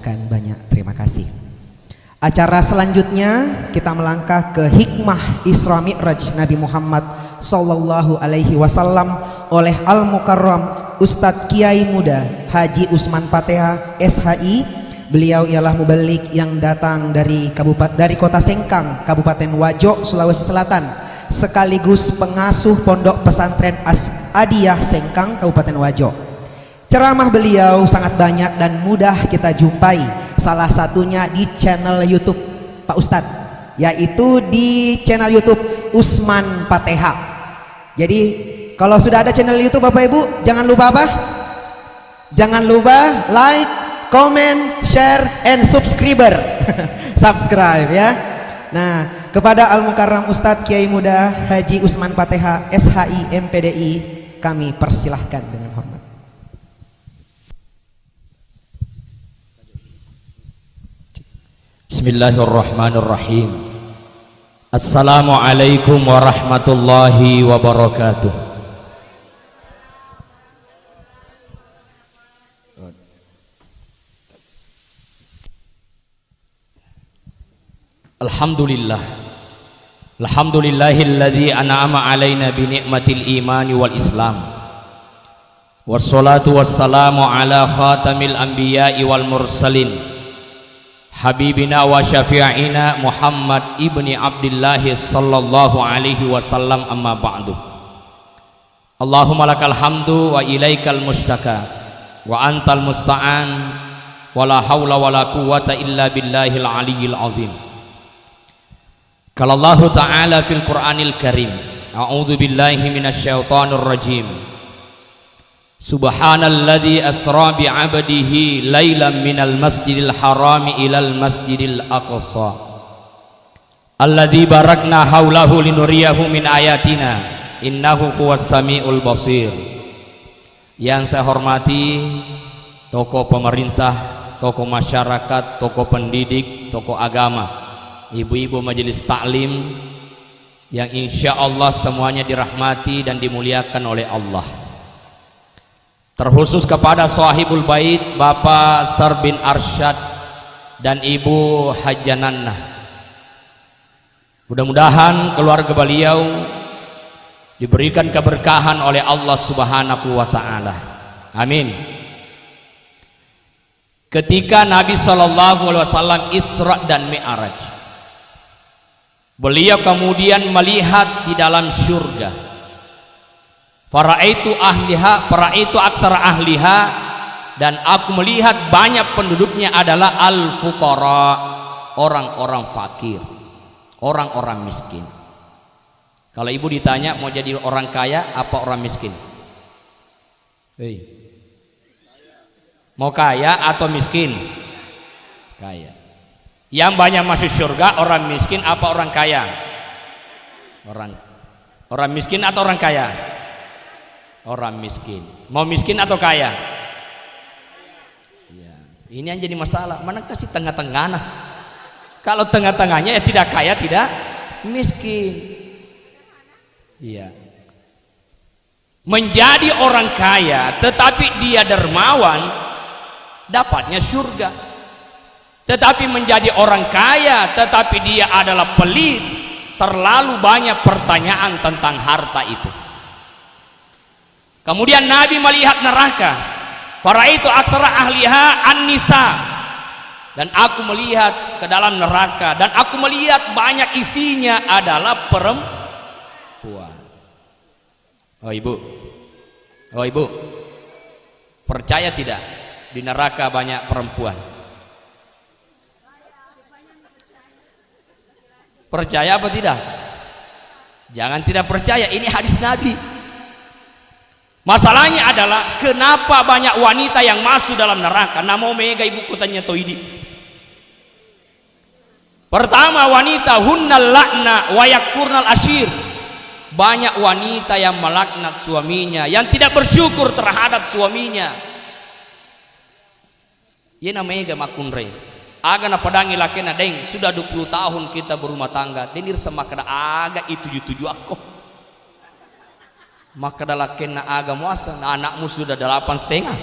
ucapkan banyak terima kasih. Acara selanjutnya kita melangkah ke hikmah Isra Mi'raj Nabi Muhammad sallallahu alaihi wasallam oleh Al-Mukarram Ustadz Kiai Muda Haji Usman Pateha SHI. Beliau ialah mubaligh yang datang dari Kota Sengkang, Kabupaten Wajo, Sulawesi Selatan, sekaligus pengasuh Pondok Pesantren As-Adiyah Sengkang, Kabupaten Wajo. Ceramah beliau sangat banyak dan mudah kita jumpai, salah satunya di channel YouTube Pak Ustadz, yaitu di channel YouTube Usman Pateha. Jadi kalau sudah ada channel YouTube Bapak Ibu, jangan lupa apa? Jangan lupa like, comment, share, and subscriber. Subscribe ya. Nah, kepada Al-Mukarram Ustadz Kiai Muda Haji Usman Pateha SHI MPDI kami persilahkan dengan hormat. Bismillahirrahmanirrahim. Assalamualaikum warahmatullahi wabarakatuh. Alhamdulillah. Alhamdulillahilladzi an'ama alaina bi ni'matil imani wal islam. Wassalatu wassalamu ala khatamil anbiya'i wal mursalin. Habibina wa syafi'ina Muhammad ibni Abdullah sallallahu alaihi wasallam, amma ba'du. Allahumma lakal hamdu wa ilaikal mustaka wa antal musta'an wa la hawla wa la quwwata illa billahil aliyyil azim. Qala Allah ta'ala fil Qur'anil Karim, a'udzu billahi minasyaitonir rajim. Subhanalladzi asra bi 'abdihi lailan minal masjidil harami ilal masjidil aqsa alladzi barakna haulahu linuriyahu min ayatina innahu huwas samiul basir. Yang saya hormati tokoh pemerintah, tokoh masyarakat, tokoh pendidik, tokoh agama, ibu-ibu majelis taklim yang insya Allah semuanya dirahmati dan dimuliakan oleh Allah. Terkhusus kepada sahibul bait Bapak Sarbin Arsyad dan Ibu Hajjanannah. Mudah-mudahan keluarga beliau diberikan keberkahan oleh Allah Subhanahu wa taala. Amin. Ketika Nabi sallallahu alaihi wasallam Isra dan Mi'raj, beliau kemudian melihat di dalam surga. Faraitu ahliha, faraitu aksara ahliha, dan aku melihat banyak penduduknya adalah al-fuqara, orang-orang fakir, orang-orang miskin. Kalau ibu ditanya mau jadi orang kaya apa orang miskin? Hei. Mau kaya atau miskin? Kaya. Yang banyak masuk surga orang miskin apa orang kaya? Orang miskin atau orang kaya? Orang miskin. Mau miskin atau kaya? Ya, ini yang jadi masalah. Mana kasih tengah-tengah? Nah, kalau tengah-tengahnya ya tidak kaya, tidak miskin. Iya. Menjadi orang kaya tetapi dia dermawan, dapatnya surga. Tetapi menjadi orang kaya tetapi dia adalah pelit, terlalu banyak pertanyaan tentang harta itu. Kemudian Nabi melihat neraka. Faraitu aksara ahliha an-nisa, dan aku melihat ke dalam neraka dan aku melihat banyak isinya adalah perempuan. Oh ibu, percaya tidak di neraka banyak perempuan? Percaya apa tidak? Jangan tidak percaya, ini hadis Nabi. Masalahnya adalah kenapa banyak wanita yang masuk dalam neraka? Namo mega ibu kotanya toidi. Pertama, wanita hunnal la'na wa yakfurnal ashir. Banyak wanita yang melaknat suaminya, yang tidak bersyukur terhadap suaminya. Ye namanya makunre. Aga na padangi lakena deng sudah 20 tahun kita berumah tangga. Denir sama kada aga itu tuju aku. Maka dalam kena agama muasa, anakmu sudah 8,5.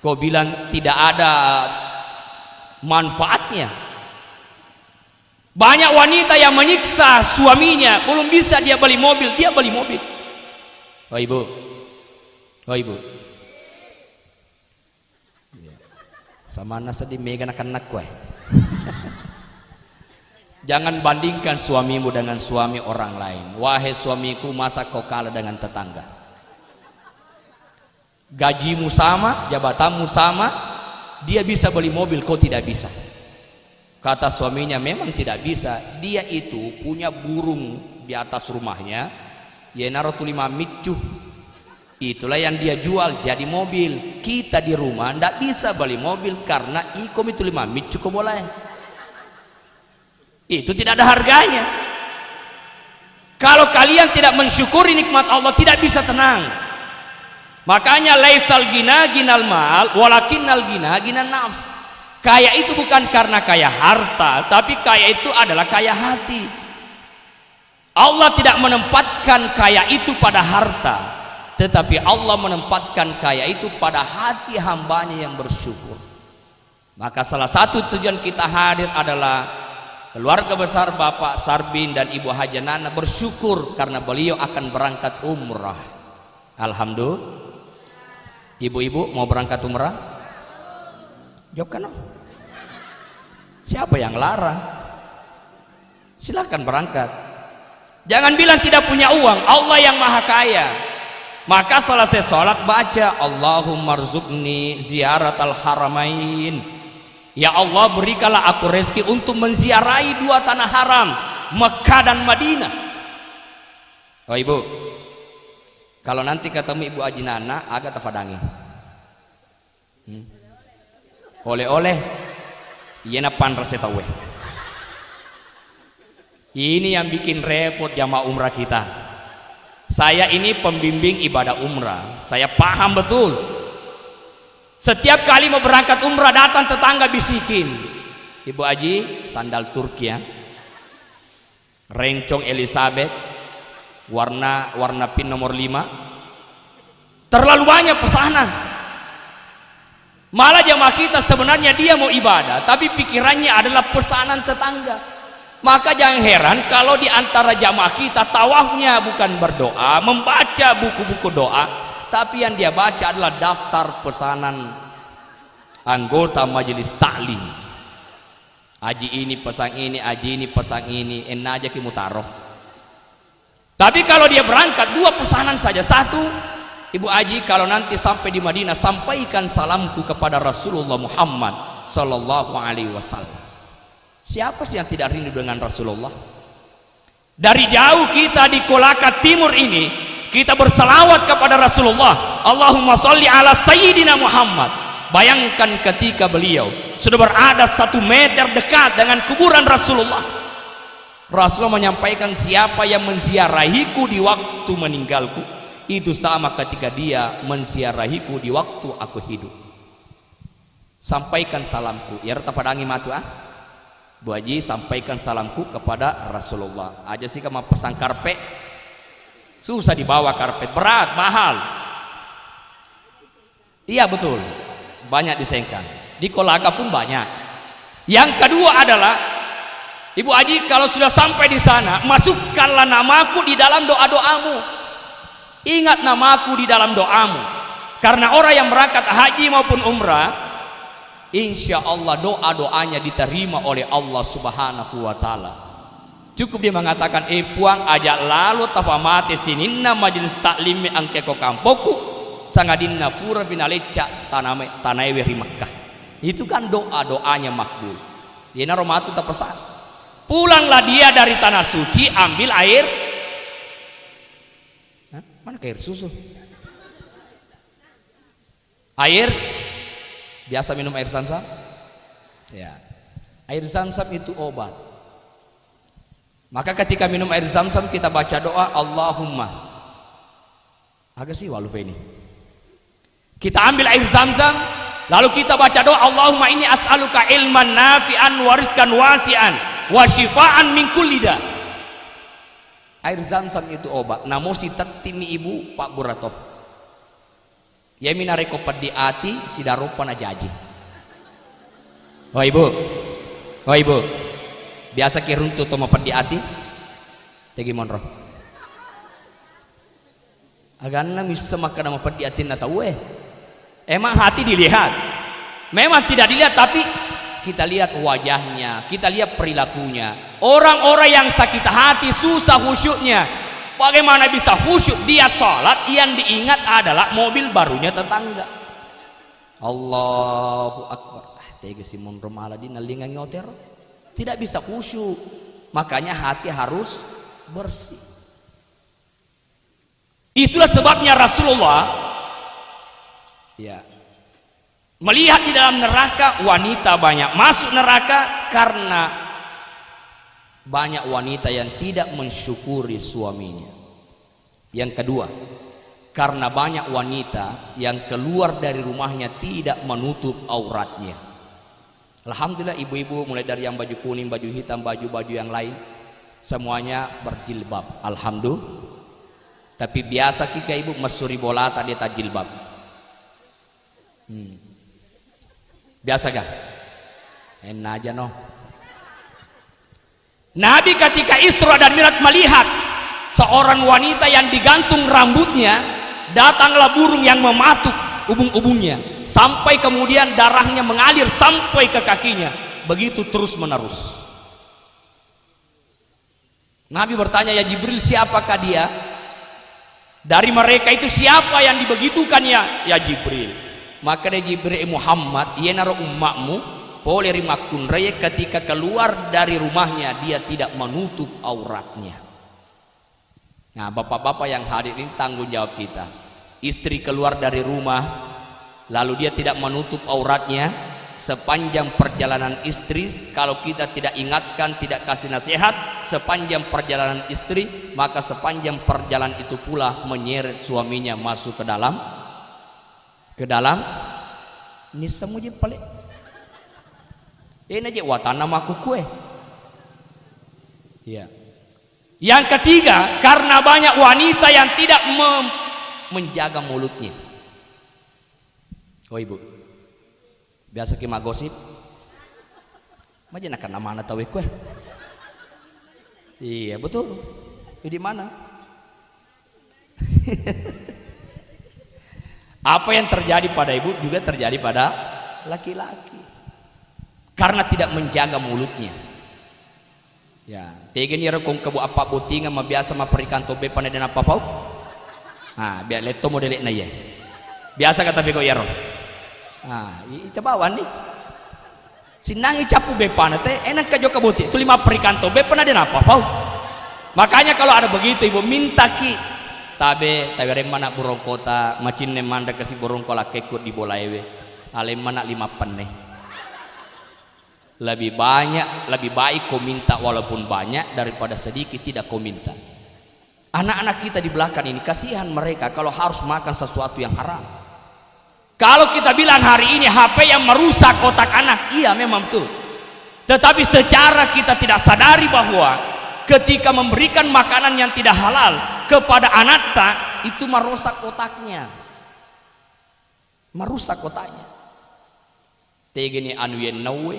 Kau bilang tidak ada manfaatnya. Banyak wanita yang menyiksa suaminya, belum bisa dia beli mobil, dia beli mobil. Oh ibu, oh ibu, sama nasa di megan akan nak kue. Jangan bandingkan suamimu dengan suami orang lain. Wahai suamiku, masa kau kalah dengan tetangga? Gajimu sama, jabatanmu sama, dia bisa beli mobil, kau tidak bisa. Kata suaminya, memang tidak bisa. Dia itu punya burung di atas rumahnya, ya naruh 5 micuh. Itulah yang dia jual jadi mobil. Kita di rumah tidak bisa beli mobil karena ikom itu 5 micuh kau boleh. Itu tidak ada harganya. Kalau kalian tidak mensyukuri nikmat Allah, tidak bisa tenang. Makanya laisal gina ginal mal, walakinnal gina ginan nafs. Kaya itu bukan karena kaya harta, tapi kaya itu adalah kaya hati. Allah tidak menempatkan kaya itu pada harta, tetapi Allah menempatkan kaya itu pada hati hambanya yang bersyukur. Maka salah satu tujuan kita hadir adalah keluarga besar Bapak Sarbin dan Ibu Haja Nana bersyukur karena beliau akan berangkat umrah. Alhamdulillah. Ibu-ibu mau berangkat umrah? Jawabkan dong. Siapa yang larang? Silakan berangkat. Jangan bilang tidak punya uang. Allah yang maha kaya. Maka selesai sholat baca Allahumma rzuqni ziyaratal haramain. Ya Allah, berikanlah aku rezeki untuk menziarahi 2 tanah haram, Mekah dan Madinah. Oh ibu, kalau nanti ketemu Ibu Haji Nana agak tafadangi. Oleh-oleh iya pan rasa tahu. Ini yang bikin repot jamaah umrah kita. Saya ini pembimbing ibadah umrah, saya paham betul. Setiap kali mau berangkat umrah datang tetangga bisikin, Ibu Haji sandal Turki ya, rencong Elizabeth, warna pin nomor 5. Terlalu banyak pesanan. Malah jamaah kita sebenarnya dia mau ibadah, tapi pikirannya adalah pesanan tetangga. Maka jangan heran kalau di antara jamaah kita tawafnya bukan berdoa, membaca buku-buku doa, tapi yang dia baca adalah daftar pesanan anggota majelis taklim. Haji ini pesan ini, haji ini pesan ini, enak aja kita taruh. Tapi kalau dia berangkat 2 pesanan saja. 1, Ibu Haji kalau nanti sampai di Madinah sampaikan salamku kepada Rasulullah Muhammad sallallahu alaihi wasallam. Siapa sih yang tidak rindu dengan Rasulullah? Dari jauh kita di Kolaka Timur ini kita berselawat kepada Rasulullah. Allahumma sholli ala sayyidina Muhammad. Bayangkan ketika beliau sudah berada 1 meter dekat dengan kuburan Rasulullah. Rasulullah menyampaikan, siapa yang menziarahiku di waktu meninggalku, itu sama ketika dia menziarahiku di waktu aku hidup. Sampaikan salamku. Ya rata padangi matu Bu Haji, sampaikan salamku kepada Rasulullah. Aja sih kamu pesan karpet, susah dibawa karpet, berat, mahal. Iya betul, banyak disengkan. Di Kolaka pun banyak. Yang kedua adalah Ibu Haji kalau sudah sampai di sana, masukkanlah namaku di dalam doa-doamu. Ingat namaku di dalam doamu. Karena orang yang berangkat haji maupun umrah, insya Allah doa-doanya diterima oleh Allah subhanahu wa ta'ala. Cukup dia mengatakan, puang ajak lalu tafamate sininna majelis taklimi angke ko kampoku sangadinna fura finaleca tanai weri Makkah. Itu kan doa-doanya makbul. Dia naromatu tak pesan. Pulanglah dia dari tanah suci, ambil air. Mana air susu? Air biasa minum air Zam-Zam? Ya. Air Zam-Zam itu obat. Maka ketika minum air Zam-Zam kita baca doa Allahumma. Agak sih walufa ini. Kita ambil air Zam-Zam, lalu kita baca doa Allahumma inni as'aluka ilman nafi'an wa rizqan wasi'an wa shifaan min kulli da'. Air Zam-Zam itu obat. Namo si tetimi ibu Pak Buratop. Ya minareko pedi ati si darupan ajaji. Oh ibu, oh ibu, biasa kirun tuh mau di hati, tegi monro. Agaknya bisa makan mau di hati nata we. Emang hati dilihat, memang tidak dilihat, tapi kita lihat wajahnya, kita lihat perilakunya. Orang-orang yang sakit hati, susah khusyuknya. Bagaimana bisa khusyuk? Dia sholat, yang diingat adalah mobil barunya tetangga. Allahu Akbar. Tega Simon Romaladin nalingan ngoter. Tidak bisa khusyuk. Makanya hati harus bersih. Itulah sebabnya Rasulullah ya melihat di dalam neraka wanita banyak masuk neraka karena banyak wanita yang tidak mensyukuri suaminya. Yang kedua, karena banyak wanita yang keluar dari rumahnya tidak menutup auratnya. Alhamdulillah ibu-ibu mulai dari yang baju kuning, baju hitam, baju-baju yang lain semuanya berjilbab. Alhamdulillah. Tapi biasa kita ibu mesuri bola tadi tak jilbab. Biasa gak? Enak aja no. Nabi ketika Isra dan Mi'raj melihat seorang wanita yang digantung rambutnya, datanglah burung yang mematuk ubung-ubungnya sampai kemudian darahnya mengalir sampai ke kakinya, begitu terus menerus. Nabi bertanya, ya Jibril, siapakah dia? Dari mereka itu siapa yang dibegitukannya? Ya Jibril. Maka dia Jibril Muhammad, ia naruh umatmu boleh rimakun raya ketika keluar dari rumahnya dia tidak menutup auratnya. Nah bapak-bapak yang hadir ini tanggung jawab kita. Istri keluar dari rumah lalu dia tidak menutup auratnya, sepanjang perjalanan istri, kalau kita tidak ingatkan, tidak kasih nasihat sepanjang perjalanan istri, maka sepanjang perjalanan itu pula menyeret suaminya masuk ke dalam ini semuanya pelik. Ini aja watana maku kue. Ya. Yang ketiga, karena banyak wanita yang tidak menjaga mulutnya. Oh ibu, biasa kima gosip. Macam nak nama anak tahu kue. Iya betul. Di mana? Apa yang terjadi pada ibu juga terjadi pada laki-laki. Karena tidak menjaga mulutnya. Ya, tegen ni rekong kebu apa botinga mabiasa maperikan tobe panai dan apa pau. Nah, biar leto modelek na ye. Biasa kata bego yaro. Nah, itu bawan nih. Sinangi capu be panai teh enak ka joka boti. Tu lima perikan tobe panai dan apa pau. Makanya kalau ada begitu ibu minta ki tabe reng mana burung kota macin ne manda kasih burung kola kekut di bolaiwe. Ale mana 5 peneh. Lebih banyak, lebih baik kau minta walaupun banyak daripada sedikit tidak kau minta. Anak-anak kita di belakang ini kasihan mereka kalau harus makan sesuatu yang haram. Kalau kita bilang hari ini HP yang merusak otak anak, iya memang betul. Tetapi secara kita tidak sadari bahwa ketika memberikan makanan yang tidak halal kepada anak itu merusak otaknya. Merusak otaknya. Tegeni anu yen nawe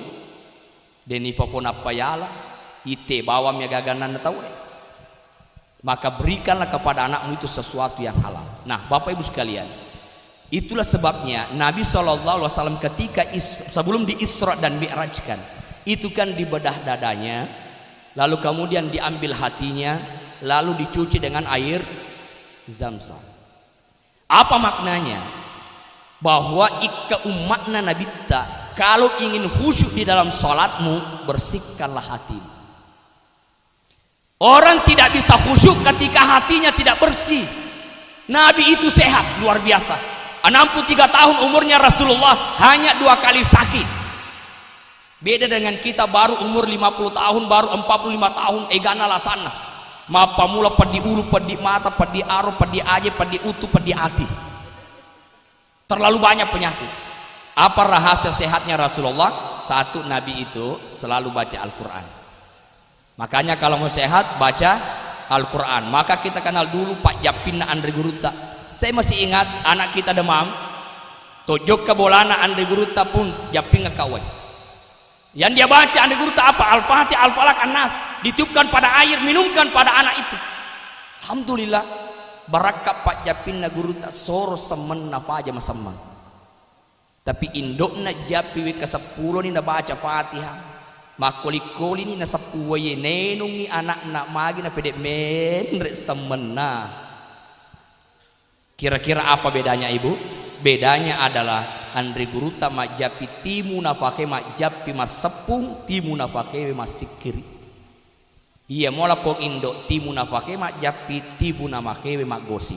deni papona payala ite bawam ya gaganan tahu. Maka berikanlah kepada anakmu itu sesuatu yang halal. Nah Bapak Ibu sekalian, itulah sebabnya Nabi SAW ketika sebelum di Isra dan Mi'rajkan itu kan dibedah dadanya, lalu kemudian diambil hatinya, lalu dicuci dengan air Zamzam. Apa maknanya? Bahwa umatna Nabi ta, kalau ingin khusyuk di dalam salatmu, bersihkanlah hatimu. Orang tidak bisa khusyuk ketika hatinya tidak bersih. Nabi itu sehat luar biasa. 63 tahun umurnya Rasulullah, hanya 2 kali sakit. Beda dengan kita baru umur 50 tahun, baru 45 tahun, egana lasana. Mapa mula pedi ulu, pedi mata, pedi aro, pedi aje, pedi utu, pedi hati. Terlalu banyak penyakit. Apa rahasia sehatnya Rasulullah? Satu, Nabi itu selalu baca Al-Quran. Makanya kalau mau sehat baca Al-Quran. Maka kita kenal dulu Pak Japinna Andre Guruta. Saya masih ingat anak kita demam, tojok ke bolana Andre Guruta pun Japinna kawai. Yang dia baca anda guru tak apa, Al-Fatihah, Al-Falaq, An-Nas, ditiupkan pada air, minumkan pada anak itu. Alhamdulillah, barakat Pak Japinna guru tak soro semen nafaja masamang. Tapi indokna japi ke 10 ni na baca Fatihah. Makoli-koli ni na 10 ye nenung ni anak-anak magi na pedek menrek semena. Kira-kira apa bedanya ibu? Bedanya adalah Andri guru tak majapi timu nafake majapi mas sepung timu nafake mas sikiri. Iya mola pok indo timu nafake majapi timu nafake mak gosip.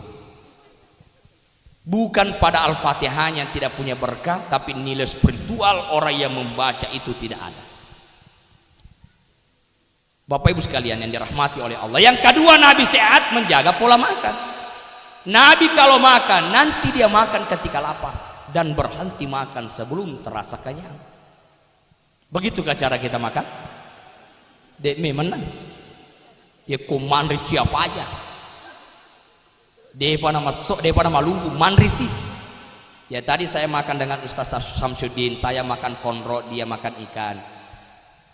Bukan pada Al-Fatihahnya yang tidak punya berkah, tapi nilai spiritual orang yang membaca itu tidak ada. Bapak Ibu sekalian yang dirahmati oleh Allah. Yang kedua, Nabi sehat menjaga pola makan. Nabi kalau makan nanti dia makan ketika lapar dan berhenti makan sebelum terasa kenyang. Begitukah cara kita makan? Dek menang. Ya kumandri siapa aja. Depa nama sok, depa nama lufu mandri sih. Ya tadi saya makan dengan Ustaz Samsuddin, saya makan konro, dia makan ikan.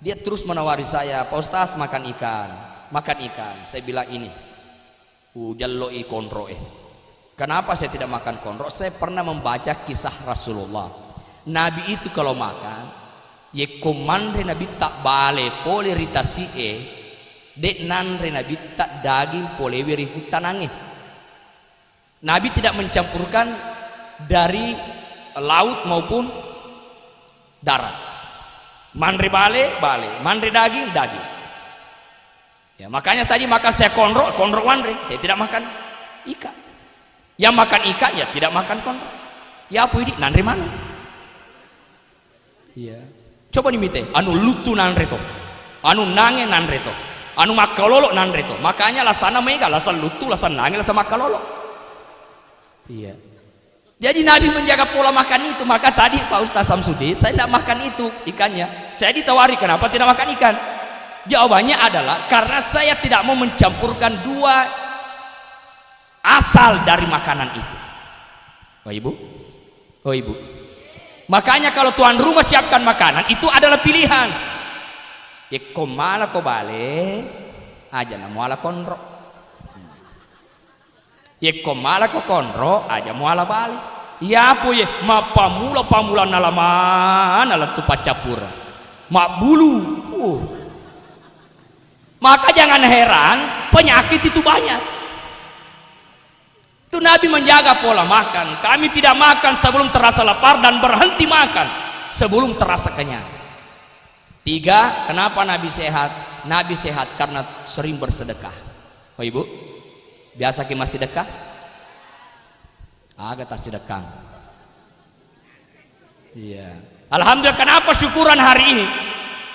Dia terus menawari saya, Pak Ustaz makan ikan, makan ikan. Saya bilang ini, jallo i konro Kenapa saya tidak makan konro? Saya pernah membaca kisah Rasulullah. Nabi itu kalau makan, ye komandre Nabi tak bale pole ritasi dek nanre Nabi tak daging pole wirifu tanange. Nabi tidak mencampurkan dari laut maupun darat. Mandre bale, mandre daging, daging. Ya makanya tadi makan saya konro wandre, saya tidak makan ikan. Yang makan ikan ya tidak makan konro. Ya apa ini? Nandre mana? Iya. Coba dimite. Anu lutu nandre to. Anu nange nandre to. Anu makalolo nandre to. Makanya lasana mega, lasan lutu, lasan nange, lasan makalolo. Iya. Jadi Nabi menjaga pola makan itu. Maka tadi Pak Ustaz Samsuddin, saya tidak makan itu ikannya. Saya ditawari kenapa tidak makan ikan? Jawabannya adalah karena saya tidak mau mencampurkan dua asal dari makanan itu. Oh ibu, oh ibu. Makanya kalau tuan rumah siapkan makanan itu adalah pilihan. Ya komala ko bale, aja namuala konro. Ya komala ko konro, aja muala bale. Ya apa ya, ma pamula nalaman ala tu pacapura. Mak bulu. Maka jangan heran penyakit itu banyak. Itu Nabi menjaga pola makan. Kami tidak makan sebelum terasa lapar dan berhenti makan sebelum terasa kenyang. 3, kenapa Nabi sehat? Nabi sehat karena sering bersedekah. Oh ibu, biasa kita masih sedekah? Agak tak sedekah. Iya. Alhamdulillah. Kenapa syukuran hari ini?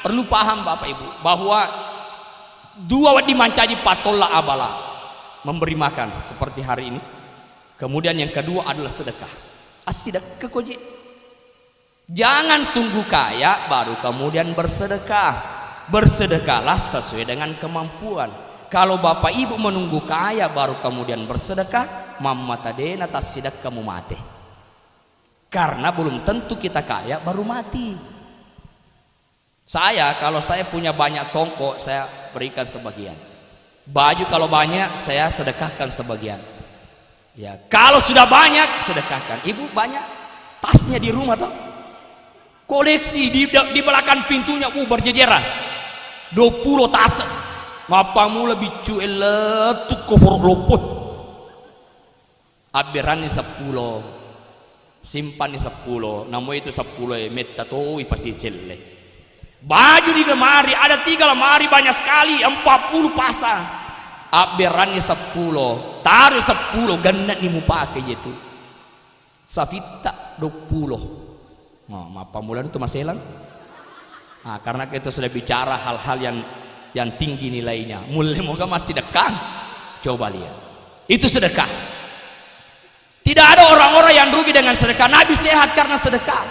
Perlu paham Bapak Ibu bahwa dua dimancaji patola abala, memberi makan seperti hari ini. Kemudian yang kedua adalah sedekah. As-sedekah koji. Jangan tunggu kaya baru kemudian bersedekah. Bersedekahlah sesuai dengan kemampuan. Kalau Bapak Ibu menunggu kaya baru kemudian bersedekah, mamma tadena tasidak kamu mati. Karena belum tentu kita kaya baru mati. Saya kalau saya punya banyak songkok saya berikan sebagian. Baju kalau banyak saya sedekahkan sebagian. Ya, kalau sudah banyak sedekahkan. Ibu banyak tasnya di rumah toh. Koleksi di belakang pintunya berjejeran. 20 tas. Mapamu lebih cuelet tuh kohor lopot. Aberani 10. Simpan di 10. Namo itu 10 metta to pasti celle. Baju di lemari ada 3 lemari banyak sekali 40 pasang. Aberani 10, taruh 10 ganat ni mu pakai itu. Safita 20. Nah, apa mulan itu maselan? Nah, karena kita sudah bicara hal-hal yang tinggi nilainya. Mulai moga masih sedekah. Coba lihat. Itu sedekah. Tidak ada orang-orang yang rugi dengan sedekah. Nabi sehat karena sedekah.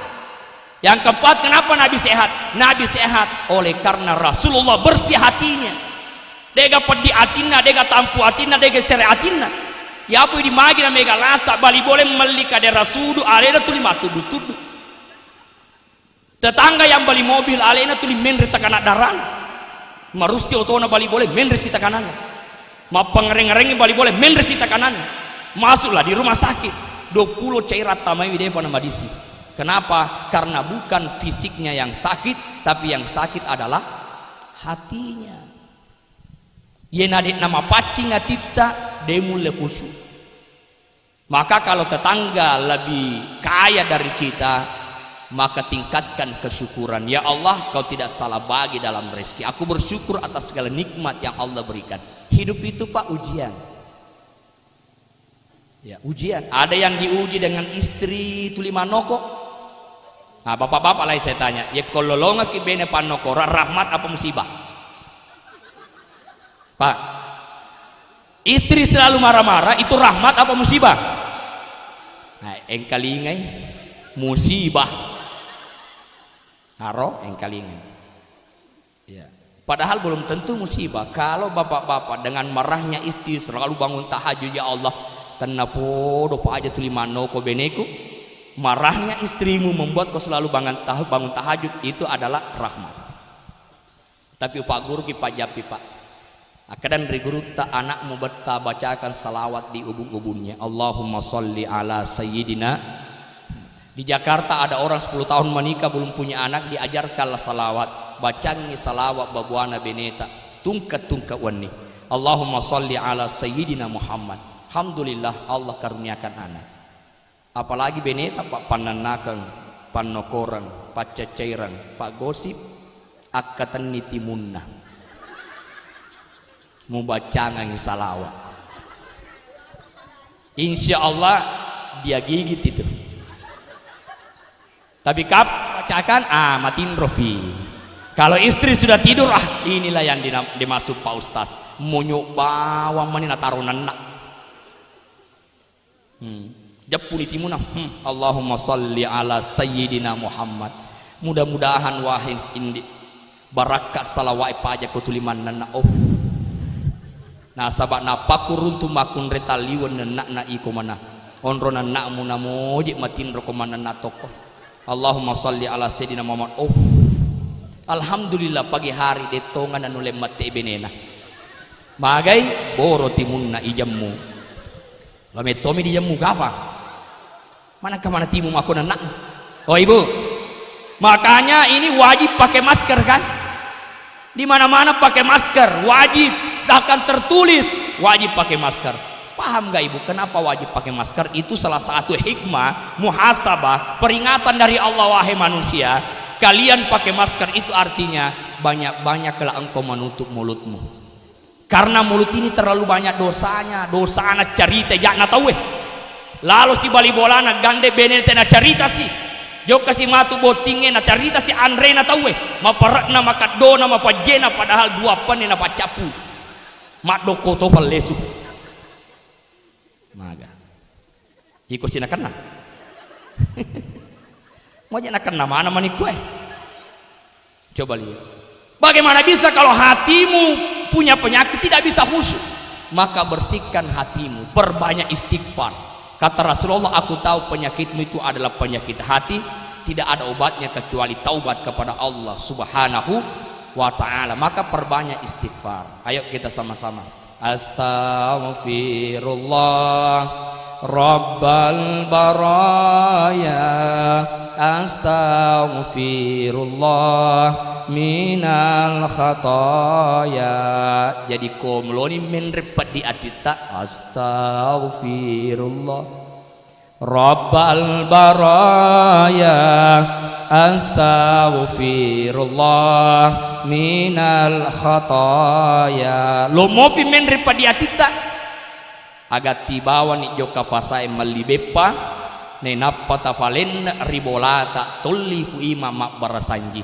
Yang keempat, kenapa Nabi sehat? Nabi sehat oleh karena Rasulullah bersih hatinya. Dega pedi atina, dega tampu atina, dega sere atina. Ya apa di magina mega lasa bali boleh melika de rasudu arena tu lima tudu. Tetangga yang beli mobil alena tuli menri takanak daran. Marusi otona bali boleh menri si takanan. Ma pengereng-ereng bali boleh menri si takanan. Masuklah di rumah sakit 20 cairan tamai dia pada madisi. Kenapa? Karena bukan fisiknya yang sakit, tapi yang sakit adalah hatinya. Yenadik nama pacing atita demule khusyuk. Maka kalau tetangga lebih kaya dari kita, maka tingkatkan kesyukuran. Ya Allah, kau tidak salah bagi dalam rezeki. Aku bersyukur atas segala nikmat yang Allah berikan. Hidup itu Pak ujian. Ya, ujian. Ada yang diuji dengan istri tuli manoko. Nah, bapak-bapak lah saya tanya, ya kololonga ki bene panoko, rahmat apa musibah? Pak, istri selalu marah-marah itu rahmat apa musibah? Nah, engkalingai musibah. Haro engkalingai. Ya. Padahal belum tentu musibah. Kalau bapak-bapak dengan marahnya istri selalu bangun tahajud, ya Allah, tenapo doa aja tulimano ko beneku. Marahnya istrimu membuat kau selalu bangun tahajud, itu adalah rahmat. Tapi Pak Guru ki Pak Japi Pak. Akadan dari guru tak anakmu beta bacakan salawat di ubun-ubunnya. Allahumma sholli ala sayyidina. Di Jakarta ada orang 10 tahun menikah belum punya anak, diajarkanlah salawat. Bacangi salawat babuana beneta. Tungkat-tungkat wani. Allahumma sholli ala sayyidina Muhammad. Alhamdulillah Allah karuniakan anak. Apalagi beneta Pak pananakan, panokoran, Pak cecairan, Pak gosip, akatan nitimunna. Mau bacangan salawat. Insya Allah dia gigit itu. Tapi kapan bacakan? Matin rofi. Kalau istri sudah tidur, inilah yang dimasuk Pak Ustaz. Munyuk bawang manina tarunan nak. Japuni timuna. Allahumma sholli ala sayyidina Muhammad. Mudah-mudahan wahai indi barakat salawat pajak kutuliman nana. Nah sabak napaku runtu makun retaliwan nak na iko mana onro na nakmu namoji matin rokomana na toko. Allahumma sholli ala sayyidina Muhammad. Alhamdulillah pagi hari detongan anu lemat te benena. Magai boro timunna ijammu. Lame tomi di jammu kafa. Mana kemana timu aku nak? Oh ibu. Makanya ini wajib pakai masker kan? Di mana-mana pakai masker, wajib. Akan tertulis wajib pakai masker. Paham gak ibu kenapa wajib pakai masker? Itu salah satu hikmah muhasabah, peringatan dari Allah. Wahai manusia, kalian pakai masker itu artinya banyak-banyaklah engkau menutup mulutmu, karena mulut ini terlalu banyak dosanya. Dosa anak cerita jangan tahu lalu si bali bolana gande benete na cerita si jo kasih matu botingnya na cerita si Andre na tahu maparak na makadona mapajena padahal dua pan na pacapu mak doko to lesu maga iko sina kana mau jana kana mana mani kue. Coba lihat bagaimana bisa kalau hatimu punya penyakit tidak bisa khusyuk. Maka bersihkan hatimu, perbanyak istighfar. Kata Rasulullah, aku tahu penyakitmu itu adalah penyakit hati, tidak ada obatnya kecuali taubat kepada Allah Subhanahu wa ta'ala. Maka perbanyak istighfar. Ayo kita sama-sama. Astaghfirullah Rabbal baraya, astaghfirullah minal khataya. Jadi komloni menrepat di atita. Astaghfirullah Rabbal baraya, astaghfirullah minal khataya. Lo mau pimen repa di atita agat tibawa ni joka pasai malibepa ne nappa tafalen ribolata tolli fu ima mak barasanji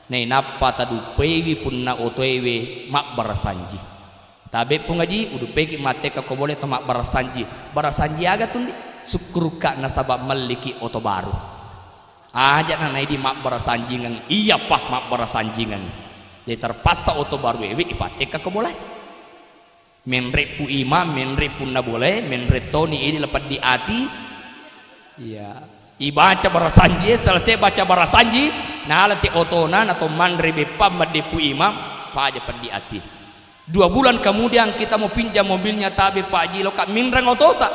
ne nappa tadupewi funna otoewe mak barasanji tabe pungaji udu peki mate ka ko boleh to mak barasanji aga tundi sukruka nasabab maliki oto baru aja na di mak barasanjingan iya pah mak barasanjingan jadi terpaksa oto baru ewe ipate ka ko boleh menrep pu ima menrep pun na boleh menrep toni ini lepat di hati ya Ibaca barasanji, selesai baca barasanji, nah lati otonan atau mandre bepa madepu imam, Pak aja perdi ati. 2 bulan kemudian kita mau pinjam mobilnya tabe Pak Haji lo kak minrang otota.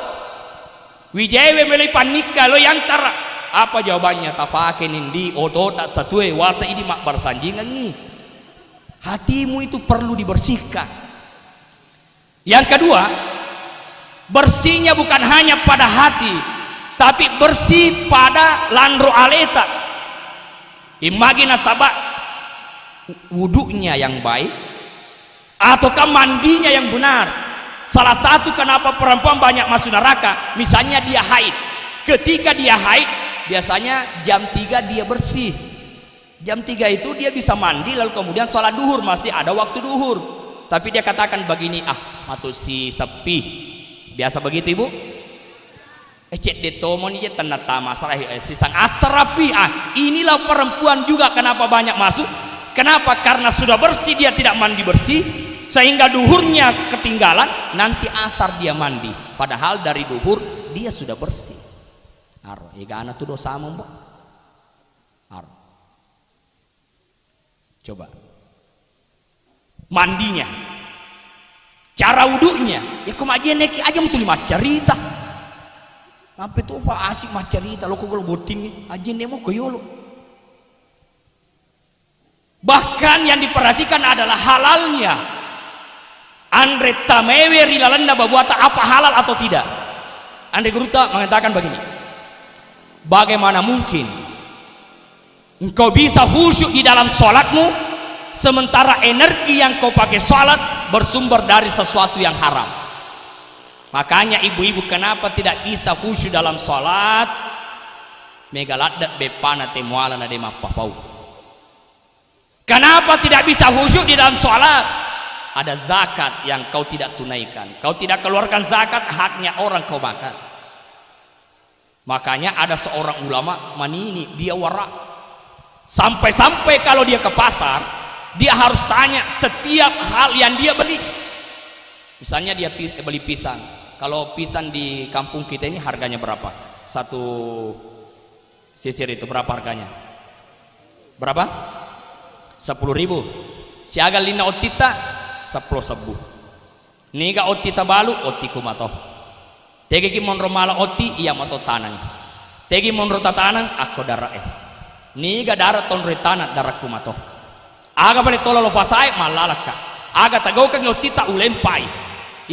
Wijewe melai panik kalau yang tara. Apa jawabannya? Tapake nindi otota satue wasa ini mak barasanji ngangi. Hatimu itu perlu dibersihkan. Yang kedua, bersihnya bukan hanya pada hati, tapi bersih pada landro aleta. Imagina sabak wudunya yang baik ataukah mandinya yang benar. Salah satu kenapa perempuan banyak masuk neraka, misalnya dia haid. Ketika dia haid, biasanya jam 3 dia bersih. Jam 3 itu dia bisa mandi lalu kemudian sholat duhur, masih ada waktu duhur. Tapi dia katakan begini, matu si sepi. Biasa begitu ibu? Cek detomon ini tenata masalah sisang asrapi. Inilah perempuan juga kenapa banyak masuk. Kenapa? Karena sudah bersih, dia tidak mandi bersih, sehingga duhurnya ketinggalan, nanti asar dia mandi. Padahal dari duhur dia sudah bersih. Aro, ega anak tuh dosa mbok. Aro. Coba. Mandinya, cara wuduknya, ya kemajian neki aja mau lima cerita. Apa itu apa asik mah cerita lo kok lo boting aja nemo koyolo. Bahkan yang diperhatikan adalah halalnya. Andre tamewe rilalanda babuata apa halal atau tidak. Andre Guruta mengatakan begini, bagaimana mungkin engkau bisa khusyuk di dalam sholatmu sementara energi yang kau pakai sholat bersumber dari sesuatu yang haram. Makanya ibu-ibu kenapa tidak bisa khusyuk dalam sholat? Megaladda bepana temuala na dema pafau. Kenapa tidak bisa khusyuk di dalam sholat? Ada zakat yang kau tidak tunaikan, kau tidak keluarkan zakat, haknya orang kau makan. Makanya ada seorang ulama manini, dia warak, sampai-sampai kalau dia ke pasar dia harus tanya setiap hal yang dia beli. Misalnya dia beli pisang, kalau pisang di kampung kita ini harganya berapa? Satu sisir itu berapa harganya? Berapa? 10.000. Siaga lina otita 10.000. Niga otita balu otiku mato. Tegi ki monro mala oti iya mato tanang. Tegi monro tatanang aku darah Niga darah ton retana darahku mato. Aga balik tolo lo fasai malalaka. Aga tagokan otita ulempai.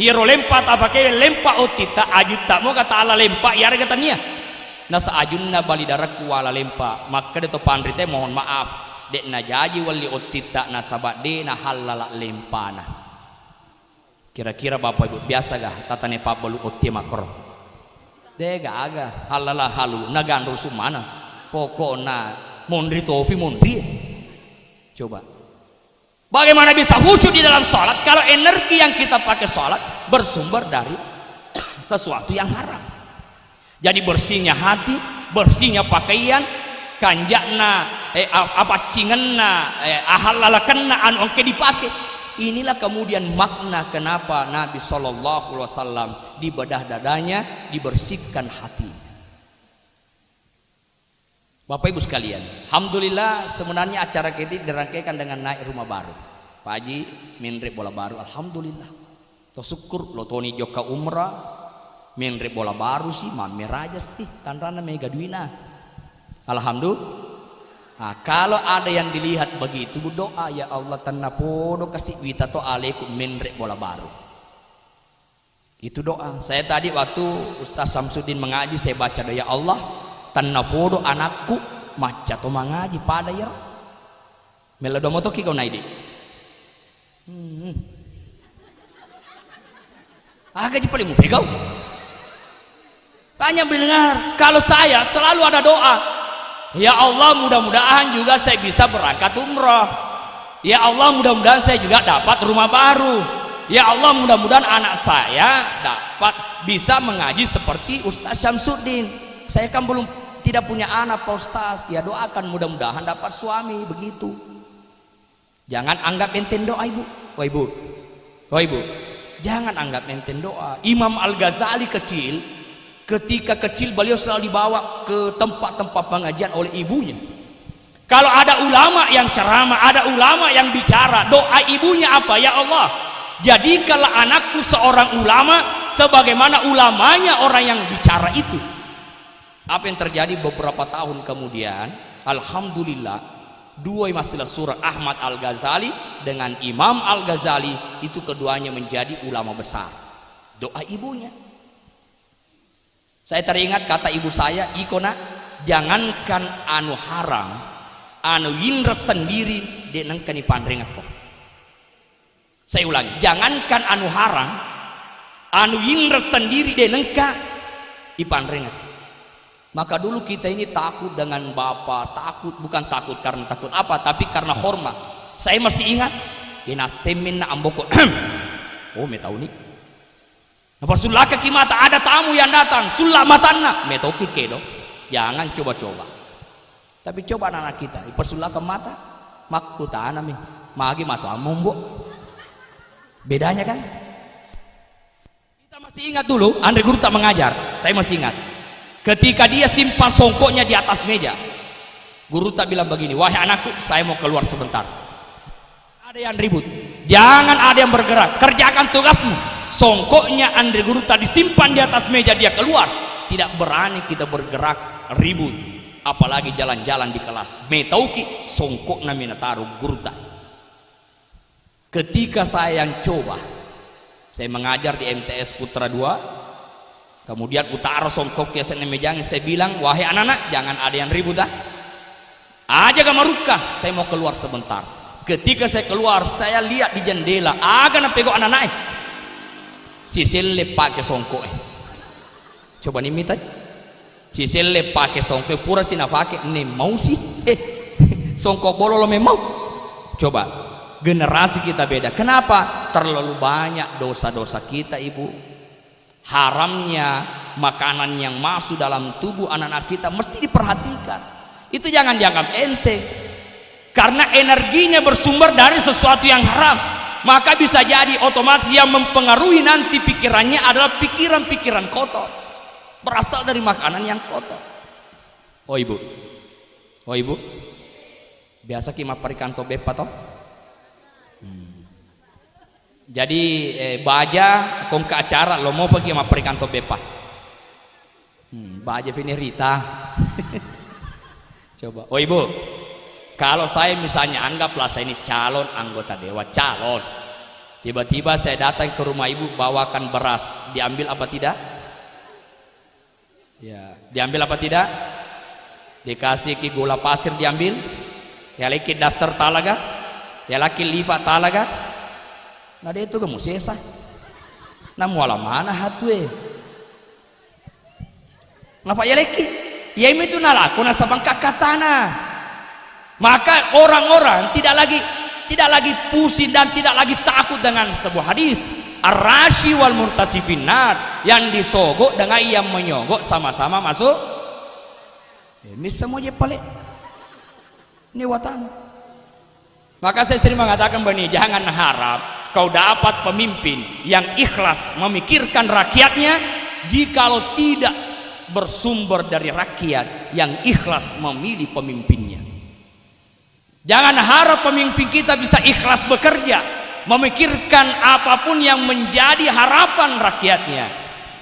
Iro lempa tapake lempa otita ajuta mo kata ala lempa yare katanya. Nasa ajunna bali darahku ala lempa. Maka de to pandrite mohon maaf. Dek na jaji wali otita nasabat de na halala lempana. Kira-kira bapak ibu biasa gak tatane pak balu otti makro? Dega aga halala halu nagan rusu mana? Pokoknya mondri topi mondri. Coba. Bagaimana bisa khusyuk di dalam sholat kalau energi yang kita pakai sholat bersumber dari sesuatu yang haram? Jadi bersihnya hati, bersihnya pakaian, kanjakna apa cingenna ahalalakanna anu engke dipakai. Inilah kemudian makna kenapa Nabi sallallahu alaihi wasallam di bedah dadanya dibersihkan hati. Bapak Ibu sekalian, alhamdulillah sebenarnya acara kita dirangkaikan dengan naik rumah baru. Pak Haji minrip bola baru, alhamdulillah. To syukur lo toni joka umrah minrip bola baru sih mamer aja sih tandana mega duina. Alhamdulillah. Nah, kalau ada yang dilihat begitu berdoa, ya Allah tanapodo kasih wita to alaikum minrek bola baru. Itu doa. Saya tadi waktu Ustaz Samsudin mengaji saya baca doa, ya Allah tanapodo anakku maca to mengaji pada ya. Melodomo to kiko naidi. Agak ji paling mupegau. Tanya mendengar, kalau saya selalu ada doa. Ya Allah mudah-mudahan juga saya bisa berangkat umrah. Ya Allah mudah-mudahan saya juga dapat rumah baru. Ya Allah mudah-mudahan anak saya dapat bisa mengaji seperti Ustaz Syamsuddin. Saya kan belum tidak punya anak Pak Ustaz. Ya doakan mudah-mudahan dapat suami begitu. Jangan anggap enten doa ibu. Wah ibu, wah ibu, jangan anggap enten doa. Imam Al-Ghazali kecil Ketika kecil beliau selalu dibawa ke tempat-tempat pengajian oleh ibunya. Kalau ada ulama yang ceramah, ada ulama yang bicara, doa ibunya apa? Ya Allah, jadikanlah anakku seorang ulama sebagaimana ulamanya orang yang bicara itu. Apa yang terjadi beberapa tahun kemudian? Alhamdulillah, dua masalah surah Ahmad Al-Ghazali dengan Imam Al-Ghazali itu keduanya menjadi ulama besar. Doa ibunya. Saya teringat kata ibu saya, Ikona, jangankan anu haram, anu yindra sendiri denengkani pandrengat kok. Saya ulangi, jangankan anu haram, anu yindra sendiri denengka ipandrengat. Maka dulu kita ini takut dengan bapak, takut bukan takut karena takut apa, tapi karena hormat. Saya masih ingat, ina semin na amboko, oh me tahu nih. Rasulullah kaki mata ada tamu yang datang, sulah matana, me tahu kike do. Jangan coba-coba. Tapi coba anak kita, Rasulullah ke mata, makku tanami, magi mata amombo. Bedanya kan? Kita masih ingat dulu, Andre Guru tak mengajar, saya masih ingat. Ketika dia simpan songkoknya di atas meja, guru tak bilang begini, wahai anakku, saya mau keluar sebentar. Ada yang ribut, jangan ada yang bergerak, kerjakan tugasmu. Songkoknya Andre Guru tak disimpan di atas meja, dia keluar. Tidak berani kita bergerak, ribut, apalagi jalan-jalan di kelas. Metauki songkok namina taruh guru tak. Ketika saya yang coba, saya mengajar di MTS Putra 2, kemudian utara songkok ya saya mejang, saya bilang, wahai anak-anak, jangan ada yang ribut dah. Aja gamarukah, saya mau keluar sebentar. Ketika saya keluar, saya lihat di jendela, agak napego anak-anak. Sisile pakai songkok. Coba nih minta. Sisile pakai songkok, pura sih nafake, nih mau sih. Songkok bolo lo memang. Coba, generasi kita beda. Kenapa? Terlalu banyak dosa-dosa kita, ibu. Haramnya makanan yang masuk dalam tubuh anak-anak kita mesti diperhatikan. Itu jangan dianggap enteng, karena energinya bersumber dari sesuatu yang haram. Maka bisa jadi otomatis yang mempengaruhi nanti pikirannya adalah pikiran-pikiran kotor, berasal dari makanan yang kotor. Oh ibu, biasa kima parikanto bepa toh. Jadi baja kong ke acara lo mau pergi sama perikanto bepa. Baja Venerita. Coba. Oh ibu, kalau saya misalnya anggaplah saya ini calon anggota dewan, calon. Tiba-tiba saya datang ke rumah ibu bawakan beras, diambil apa tidak? Ya, diambil apa tidak? Dikasih ki gula pasir diambil. Ya lagi daster talaga, ya lagi liva talaga. Nah dia itu kamu sesa. Nah muala mana hatue? Ngapa ya lagi? Ya itu nalaku nasabang kakatana. Maka orang-orang tidak lagi pusing dan tidak lagi takut dengan sebuah hadis, ar-rashi wal murtasifin nar, yang disogok dengan yang menyogok sama-sama masuk. Ini semua je pale. Ini watan. Maka saya sering mengatakan begini, jangan harap kau dapat pemimpin yang ikhlas memikirkan rakyatnya jikalau tidak bersumber dari rakyat yang ikhlas memilih pemimpinnya. Jangan harap pemimpin kita bisa ikhlas bekerja, memikirkan apapun yang menjadi harapan rakyatnya,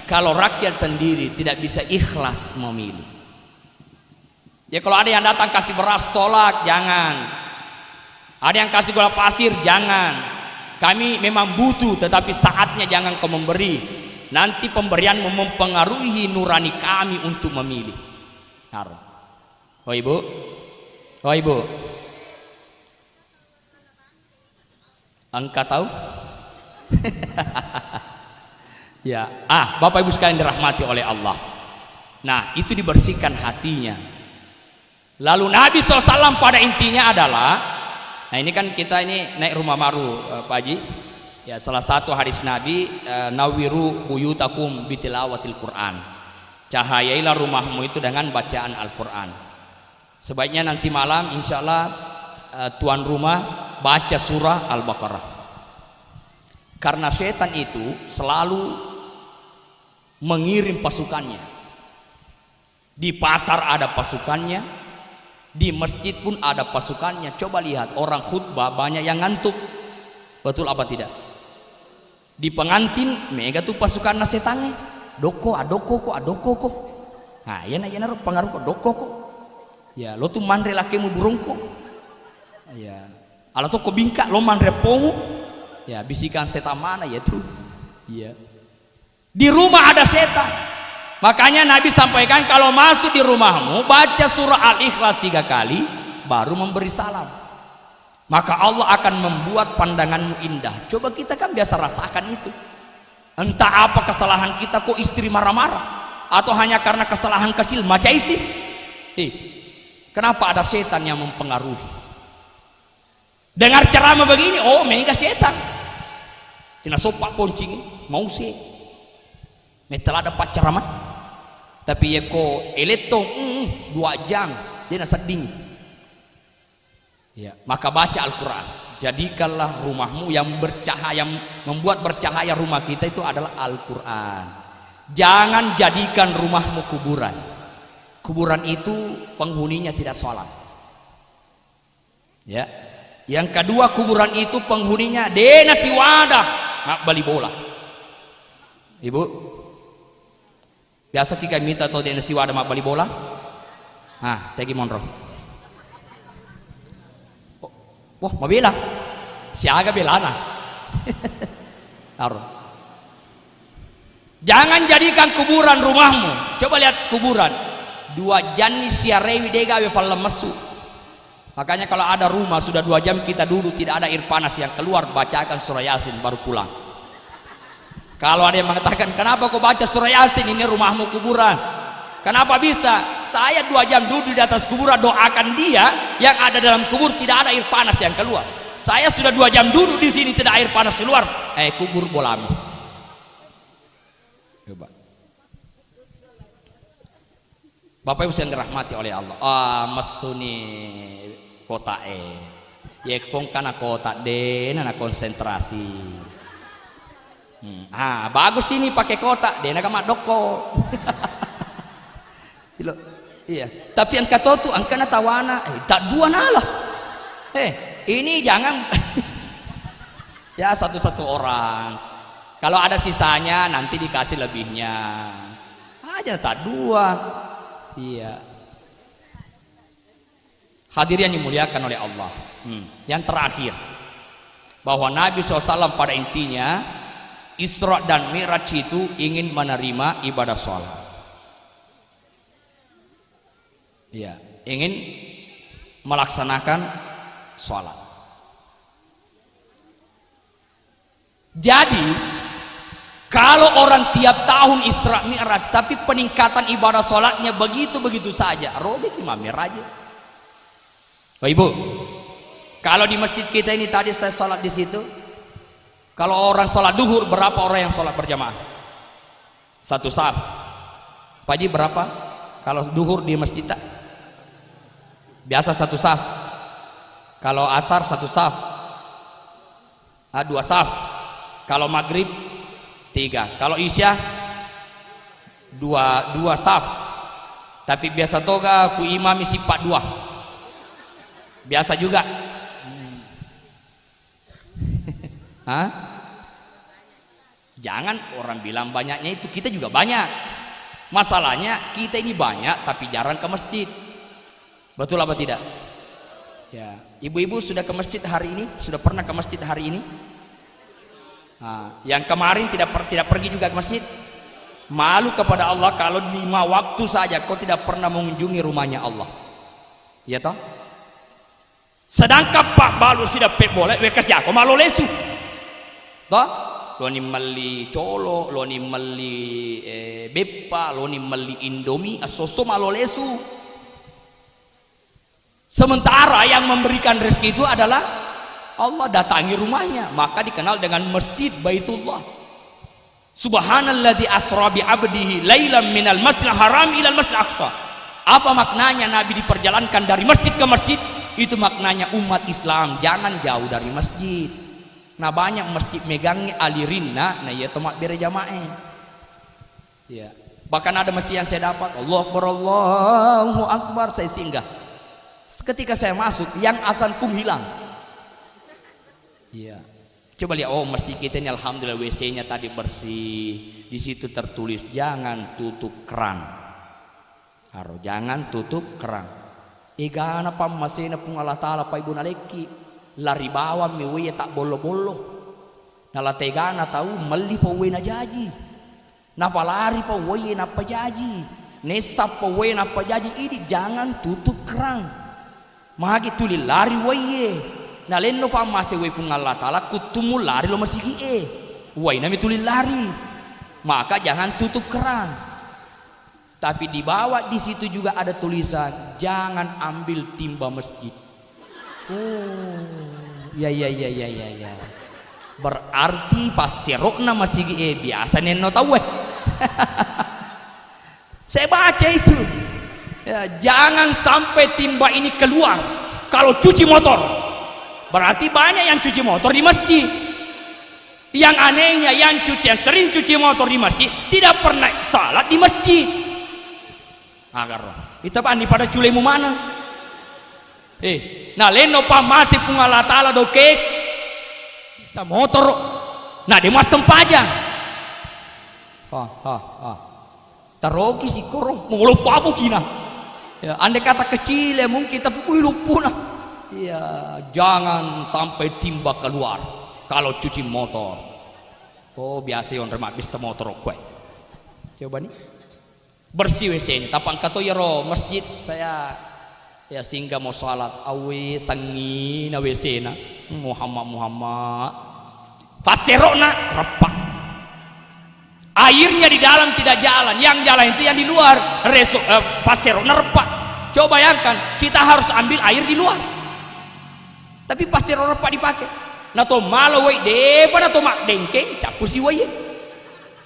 kalau rakyat sendiri tidak bisa ikhlas memilih. Ya kalau ada yang datang kasih beras tolak, jangan. Ada yang kasih gula pasir, jangan. Kami memang butuh, tetapi saatnya jangan kau memberi. Nanti pemberian mempengaruhi nurani kami untuk memilih. Oh ibu, engkau tahu? Ya, Bapak Ibu sekalian dirahmati oleh Allah. Nah, itu dibersihkan hatinya. Lalu Nabi SAW pada intinya adalah, nah ini kan kita ini naik rumah baru, Pak Haji. Ya, salah satu hadis Nabi, nawiru buyutakum bitilawatil Quran. Cahayailah rumahmu itu dengan bacaan Al-Quran. Sebaiknya nanti malam insya Allah tuan rumah baca surah Al-Baqarah, karena setan itu selalu mengirim pasukannya Di pasar ada pasukannya, di masjid pun ada pasukannya. Coba lihat orang khutbah banyak yang ngantuk. Betul apa tidak? Di pengantin mega tuh pasukan nasetange. Doko adoko ko. Nah, ya naruh pengaruh kok doko kok. Ya, lo tuh mandre lakemu burung kok. Ya. Ala tuh ko bingka lo mandre pongu. Ya, bisikan setan mana ya tuh. Iya. Di rumah ada setan. Makanya Nabi sampaikan kalau masuk di rumahmu baca surah Al-Ikhlas 3 kali baru memberi salam. Maka Allah akan membuat pandanganmu indah. Coba kita kan biasa rasakan itu. Entah apa kesalahan kita kok istri marah-marah, atau hanya karena kesalahan kecil macai sih. Kenapa ada setan yang mempengaruhi? Dengar ceramah begini, oh mega setan. Tina sopak poncing mau sih. Metelah dapat ceramah. Tapi ya kok eleto 2 jam dia nak seding. Ya, maka baca Al-Qur'an. Jadikanlah rumahmu yang bercahaya, yang membuat bercahaya rumah kita itu adalah Al-Qur'an. Jangan jadikan rumahmu kuburan. Kuburan itu penghuninya tidak sholat. Ya. Yang kedua, kuburan itu penghuninya dena si wadah nak beli bola. Ibu, biasa kita minta atau dena si wadah mak beli bola. Tegi monro. Wah, mau bela. Siaga belana. Jangan jadikan kuburan rumahmu. Coba lihat kuburan. 2 janis siarewi dega we falla masu. Makanya kalau ada rumah sudah 2 jam kita duduk tidak ada air panas yang keluar, bacakan surah Yasin baru pulang. Kalau ada yang mengatakan, kenapa kau baca surah Yasin, ini rumahmu kuburan? Kenapa bisa? Saya 2 jam duduk di atas kuburan, doakan dia yang ada dalam kubur tidak ada air panas yang keluar. Saya sudah 2 jam duduk di sini tidak air panas keluar. Kubur bolamu. Coba. Bapak Ibu yang dirahmati oleh Allah. Mesuni kota ya kong kana kota dena na konsentrasi. Bagus ini pakai kotak dena kama doko. Iya, tapi yang kata tu angkana tawana tak 2 nalah. Ini jangan ya satu-satu orang. Kalau ada sisanya nanti dikasih lebihnya. Aja tak 2. Iya. Hadirin yang dimuliakan oleh Allah. Yang terakhir, bahwa Nabi SAW pada intinya Isra dan Mi'raj itu ingin menerima ibadah sholat. Ya, ingin melaksanakan sholat. Jadi kalau orang tiap tahun Isra Mi'raj tapi peningkatan ibadah sholatnya begitu-begitu saja, rogi kimamir aja. Bapak Ibu, kalau di masjid kita ini tadi saya sholat di situ, kalau orang sholat duhur berapa orang yang sholat berjamaah? 1 saf. Pagi berapa? Kalau duhur di masjid tak? Biasa 1 saf. Kalau asar 1 saf. 2 saf. Kalau maghrib 3. Kalau isya 2 saf. Tapi biasa toga fu imam isi 4 2. Biasa juga. Jangan orang bilang banyaknya itu, kita juga banyak. Masalahnya kita ini banyak tapi jarang ke masjid. Betul apa tidak? Ya, ibu-ibu sudah ke masjid hari ini? Sudah pernah ke masjid hari ini? Yang kemarin tidak pergi juga ke masjid. Malu kepada Allah kalau 5 waktu saja kau tidak pernah mengunjungi rumahnya Allah. Ya toh? Sedangkan Pak Balu sudah boleh kasih aku malu lesu. Toh? Lo ni mali colo, lo ni mali beppa, lo ni mali indomie, asoso malu lesu. Sementara yang memberikan rezeki itu adalah Allah, datangi rumahnya, maka dikenal dengan Masjid Baitullah. Subhanalladzi asra bi 'abdihi lailan minal masjidil haram ilal masjidil aqsa. Apa maknanya Nabi diperjalankan dari masjid ke masjid? Itu maknanya umat Islam jangan jauh dari masjid. Nah, banyak masjid megangnya alirinna, nah ya tomak bere jamaah. Ya. Bahkan ada masjid yang saya dapat, Allahu Akbar, saya singgah. Ketika saya masuk, yang azan pun hilang. Iya. Coba lihat, oh masjid kita ini alhamdulillah WC-nya tadi bersih. Di situ tertulis jangan tutup keran. Jangan tutup keran. Igana pa masina pung Allah Taala pa ibu naleki. Lari bawah miwe tak bolo-bolo. Nalategana tahu meli pa we na jaji. Nafalari pa we na pajaji. Nesap pa we na pajaji. Ini jangan tutup keran. Magi tuli lari we. Naleno pa masih we pung Allah Taala kutumu lari lo masih gie. We na mituli lari. Maka jangan tutup keran. Tapi di bawah di situ juga ada tulisan jangan ambil timba masjid. Oh, ya. Berarti pas serokna masih biasa neno tahu. Saya baca itu. Ya, jangan sampai timba ini keluar kalau cuci motor. Berarti banyak yang cuci motor di masjid. Yang anehnya yang sering cuci motor di masjid tidak pernah salat di masjid. Agar itu apa nih pada culemu mana? Nah leno pa masih pun Allah Taala doke bisa motor. Nah dia masem pajang. Terogi si korong mau lupa apa kina? Ya, andai kata kecil ya mungkin tapi lupa. Ya jangan sampai timba keluar kalau cuci motor. Oh biasa yang remak bisa motor kue. Coba nih. Bersih WC-nya. Tapang kato yaro masjid saya ya singgah mau salat awe sangi na WC na Muhammad faserona repak. Airnya di dalam tidak jalan, yang jalan itu yang di luar. Paserona repak. Coba bayangkan kita harus ambil air di luar. Tapi paserona repak dipakai. Nah to malo we depan atau mak dengkeng capusi we.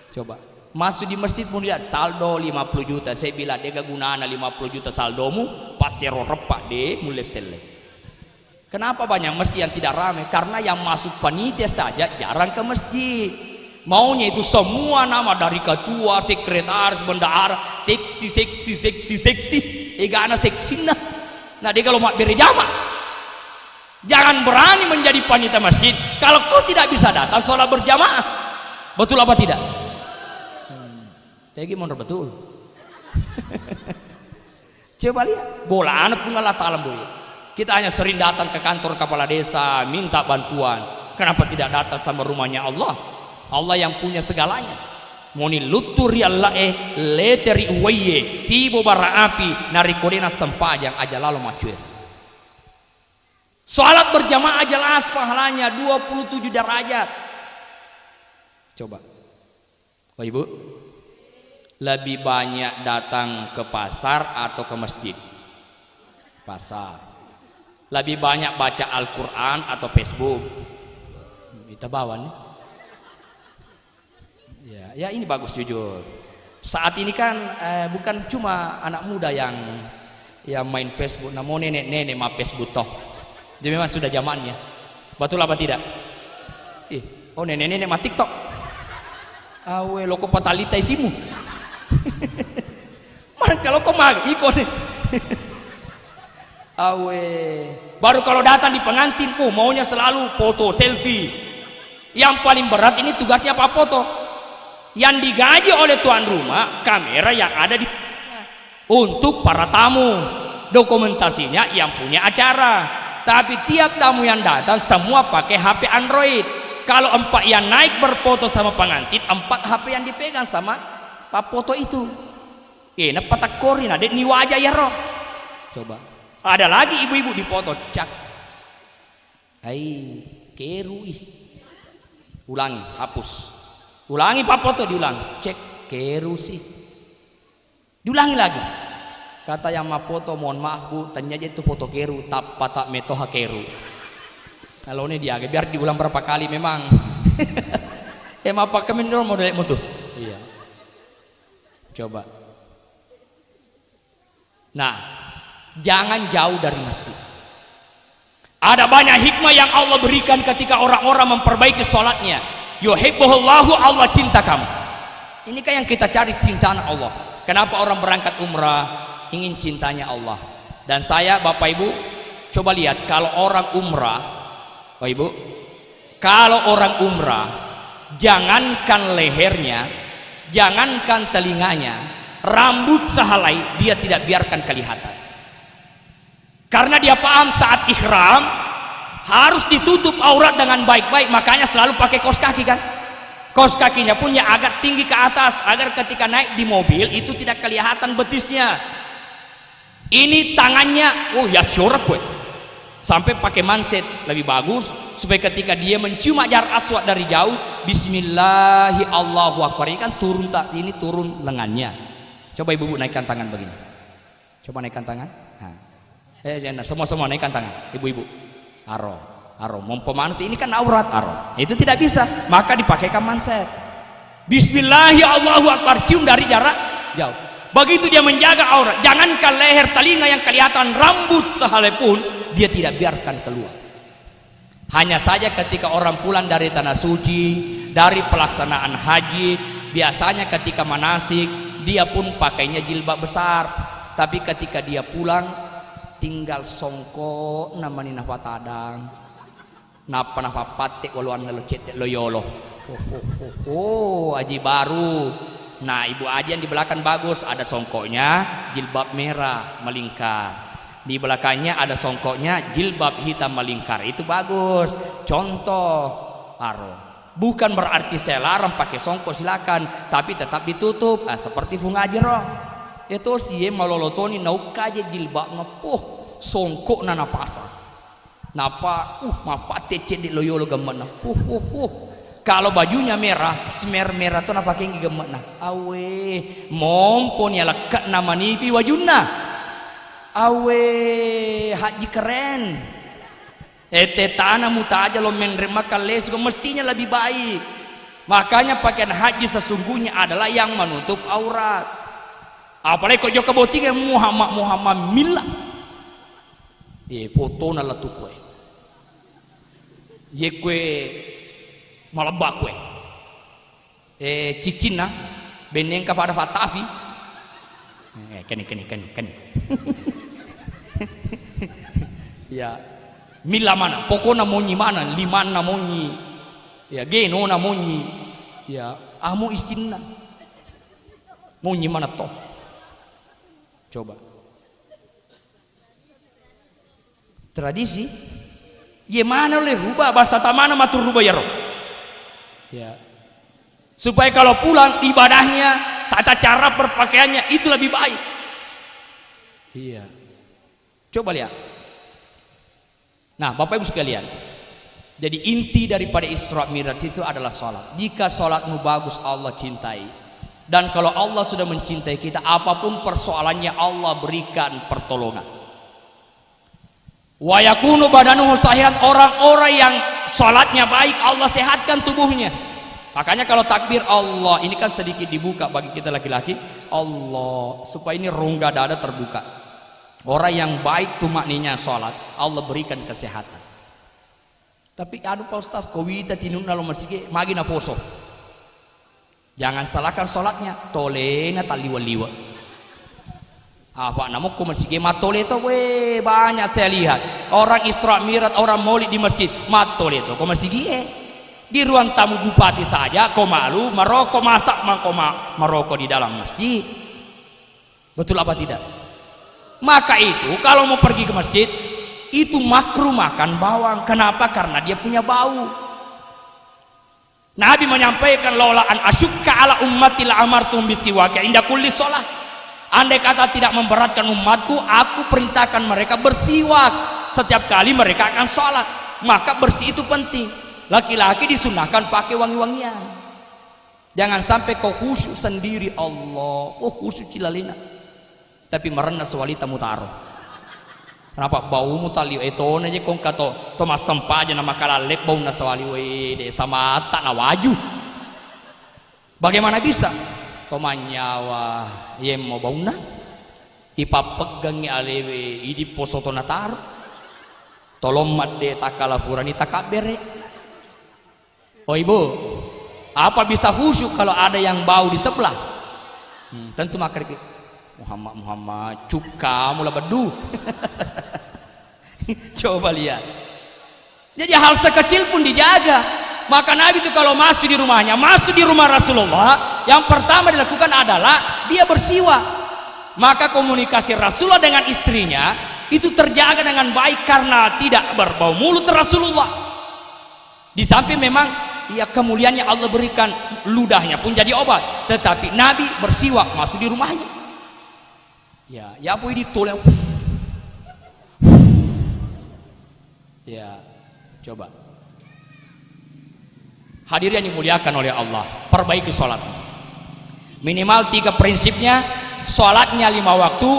Coba masuk di masjid pun lihat saldo 50 juta. Saya bilang dia gunana 50 juta saldomu pasero repak deh mulai sele. Kenapa banyak masjid yang tidak ramai? Karena yang masuk panitia saja jarang ke masjid. Maunya itu semua nama dari ketua, sekretaris, bendahara, seksi. Ega anak seksi nah dia kalau mak berjamaah jangan berani menjadi panitia masjid kalau kau tidak bisa datang sholat berjamaah. Betul apa tidak? Gimana betul? Coba lihat bola anak pun Allah Ta'ala boy. Kita hanya sering datang ke kantor kepala desa minta bantuan. Kenapa tidak datang sama rumahnya Allah? Allah yang punya segalanya. Moni luturi Allah leteri uwaye tibo bara api nari korena sempajang aja lalu macuir. Salat berjamaah jelas pahalanya 27 derajat. Coba. Oh ibu, lebih banyak datang ke pasar atau ke masjid? Pasar. Lebih banyak baca Al-Quran atau Facebook? Kita bawa nih. Ya ini bagus jujur. Saat ini kan bukan cuma anak muda yang main Facebook, namun nenek-nenek mah Facebook toh. Jadi memang sudah zamannya. Betul apa tidak? Oh nenek-nenek mah TikTok. Awe loko patalita isimu. Man kalau kau mag ikon. Awe baru kalau datang di pengantin maunya selalu foto selfie. Yang paling berat ini tugasnya apa foto? Yang digaji oleh tuan rumah kamera yang ada di untuk para tamu, dokumentasinya yang punya acara. Tapi tiap tamu yang datang semua pakai HP Android. Kalau 4 yang naik berfoto sama pengantin, 4 HP yang dipegang sama pak foto itu. Nah patak korin ada ni wajah ya roh. Coba. Ada lagi ibu-ibu di foto cak. Keru ih. Ulangi, hapus. Ulangi pak foto diulang. Cek keru sih. Diulangi lagi. Kata yang ma foto mohon maaf bu, tanya aja itu foto keru tak patak metoha keru. Kalau ini dia biar diulang berapa kali memang. Apa kami model mutu. Iya. Coba. Nah, jangan jauh dari masjid. Ada banyak hikmah yang Allah berikan ketika orang-orang memperbaiki sholatnya. Yuhibbuhullahu, Allah cinta kamu. Ini kan yang kita cari, cinta Allah. Kenapa orang berangkat umrah? Ingin cintanya Allah. Dan saya, Bapak Ibu, coba lihat kalau orang umrah, Bapak Ibu, kalau orang umrah, jangankan lehernya, jangankan telinganya, rambut sehelai dia tidak biarkan kelihatan. Karena dia paham saat ihram harus ditutup aurat dengan baik-baik, makanya selalu pakai kaos kaki kan. Kaos kakinya pun ya agak tinggi ke atas agar ketika naik di mobil itu tidak kelihatan betisnya. Ini tangannya, oh ya syorek gue, sampai pakai manset lebih bagus supaya ketika dia mencium Hajar Aswad dari jauh, Bismillahi Allahu Akbar, ini kan turun, tak ini turun lengannya. Coba ibu naikkan tangan begini, coba naikkan tangan. Nah, semua naikkan tangan, ibu-ibu. Aro, mempemanut ini kan aurat aro. Itu tidak bisa, maka dipakaikan manset. Bismillahi Allahu Akbar, cium dari jarak jauh. Begitu dia menjaga aurat, jangankan leher, telinga yang kelihatan, rambut sehelai pun dia tidak biarkan keluar. Hanya saja ketika orang pulang dari tanah suci, dari pelaksanaan haji, biasanya ketika manasik dia pun pakainya jilbab besar. Tapi ketika dia pulang tinggal songko namani nafa tadang, napa nafa patek waluan lo cetek loyolo. Aji baru. Nah, ibu aji yang di belakang bagus, ada songkoknya jilbab merah melingkar, di belakangnya ada songkoknya jilbab hitam melingkar, itu bagus. Contoh aro, bukan berarti saya larang pakai songkok, silakan, tapi tetap ditutup. Seperti fungajero itu sih malolotoni nauka aja jilbab napuh songkok nana pasar napa mapa tece di loyolo gemana kalau bajunya merah smer merah tuh napa kengi gemana awe mompon ya lekat nama nipi wajuna awe haji keren tanah muta aja lo menerima kales mestinya lebih baik. Makanya pakaian haji sesungguhnya adalah yang menutup aurat. Apalagi kok joka boting Muhammad mila foto na latu kue ye kue malabak kue cicina beneng ka pada fatafi keni ya mila mana pokona monyi mana liman na monyi ya geno na monyi ya amu istinna monyi mana toh. Coba tradisi ye mana oleh rubah bahasa tamana matur rubah ya roh ya supaya kalau pulang ibadahnya tata cara berpakaiannya itu lebih baik. Iya, coba lihat. Nah, Bapak Ibu sekalian, jadi inti daripada Isra Mi'raj itu adalah sholat. Jika sholatmu bagus, Allah cintai. Dan kalau Allah sudah mencintai kita, apapun persoalannya Allah berikan pertolongan. Wa yakunu badanuhu sahihan, orang-orang yang salatnya baik Allah sehatkan tubuhnya. Makanya kalau takbir Allah, ini kan sedikit dibuka bagi kita laki-laki, Allah, supaya ini rongga dada terbuka. Orang yang baik tumakninya salat, Allah berikan kesehatan. Tapi aduh Pak Ustaz, kowita tinun nalo masih magi na poso. Jangan salahkan sholatnya, tolena taliwa-liwa. Apa namu ko masih matole to we banyak saya lihat orang Isra Mi'raj, orang Maulid di masjid matole to ko masih di ruang tamu bupati saja ko malu merokok masak merokok di dalam masjid. Betul apa tidak? Maka itu kalau mau pergi ke masjid itu makruh makan bawang. Kenapa? Karena dia punya bau. Nabi menyampaikan laula an asyukka ala ummati la amartum bisiwak inda kulli shalah. Andai kata tidak memberatkan umatku, aku perintahkan mereka bersiwak setiap kali mereka akan sholat. Maka bersih itu penting. Laki-laki disunahkan pakai wangi-wangian. Jangan sampai kau khusyuk sendiri Allah. Oh khusyuk cilalina. Tapi merendah sewalita mutaro. Kenapa baumu talio itu aja kong kato Thomas sampaja nama kalalep bau na sawali de sama tak na waju. Bagaimana bisa? Tomanyawa yem mau bau na ipapegangi alewe idi poso to natar. Tolong madde takala furani takabere. Oh ibu, Apa bisa khusyuk kalau ada yang bau di sebelah? Tentu maka Muhammad cuka mula bedu. Coba lihat. Jadi hal sekecil pun dijaga. Maka Nabi itu kalau masuk di rumahnya, masuk di rumah Rasulullah, yang pertama dilakukan adalah dia bersiwak. Maka komunikasi Rasulullah dengan istrinya itu terjaga dengan baik karena tidak berbau mulut Rasulullah. Di samping memang ya kemuliaan yang Allah berikan, ludahnya pun jadi obat, tetapi Nabi bersiwak masuk di rumahnya. Ya apa ini tolong. Ya, coba. Hadirin yang dimuliakan oleh Allah, perbaiki sholat. Minimal 3 prinsipnya: sholatnya 5 waktu,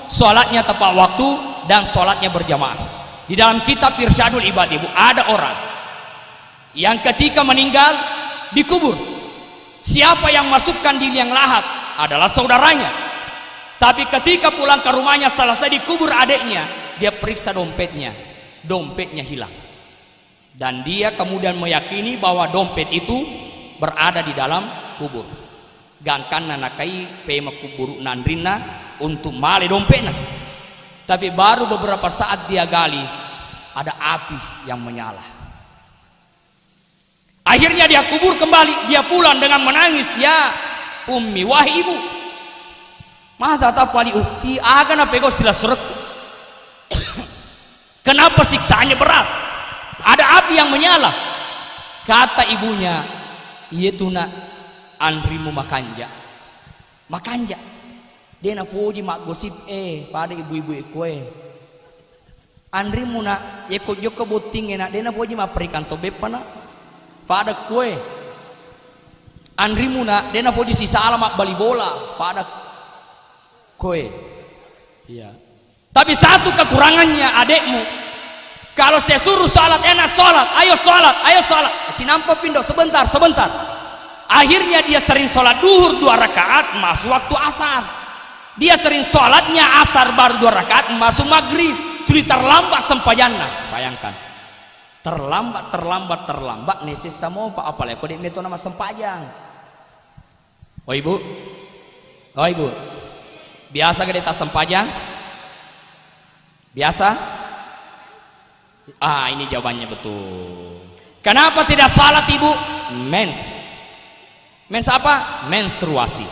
sholatnya tepat waktu, dan sholatnya berjamaah. Di dalam kitab Irsyadul Ibad, Ibu, ada orang yang ketika meninggal dikubur. Siapa yang masukkan di liang lahat adalah saudaranya. Tapi ketika pulang ke rumahnya selesai dikubur adiknya, dia periksa dompetnya hilang. Dan dia kemudian meyakini bahwa dompet itu berada di dalam kubur. Gangkan nanakai pema kubur nandrina untuk male dompetnya. Tapi baru beberapa saat dia gali, ada api yang menyala. Akhirnya dia kubur kembali, dia pulang dengan menangis, "Ya ummi, wahai ibu, masa tafali ukti agana pego sila surat." Kenapa siksaannya berat? Ada api yang menyala. Kata ibunya, "Iya tuna anrimu makanja." Dia na puji mak gosip pada ibu-ibu kue. Anrimu na ye ko joko buting na dia na puji mak perikan tobe pana. Pada kue. Anrimu na dia na puji sisa alam mak bali bola. Pada kue. Iya. Tapi satu kekurangannya adekmu. Kalau saya suruh sholat, enak sholat, ayo sholat. Cinampo pindo sebentar. Akhirnya dia sering sholat duhur 2 rakaat masuk waktu asar. Dia sering sholatnya asar baru 2 rakaat masuk maghrib. Tuli terlambat sempajanna. Bayangkan, terlambat nesis sama apa apalagi kode meto nama sempajang. Oh ibu, biasa gede tas sempajang? Biasa? Ini jawabannya betul. Kenapa tidak salat ibu? Mens apa? Menstruasi.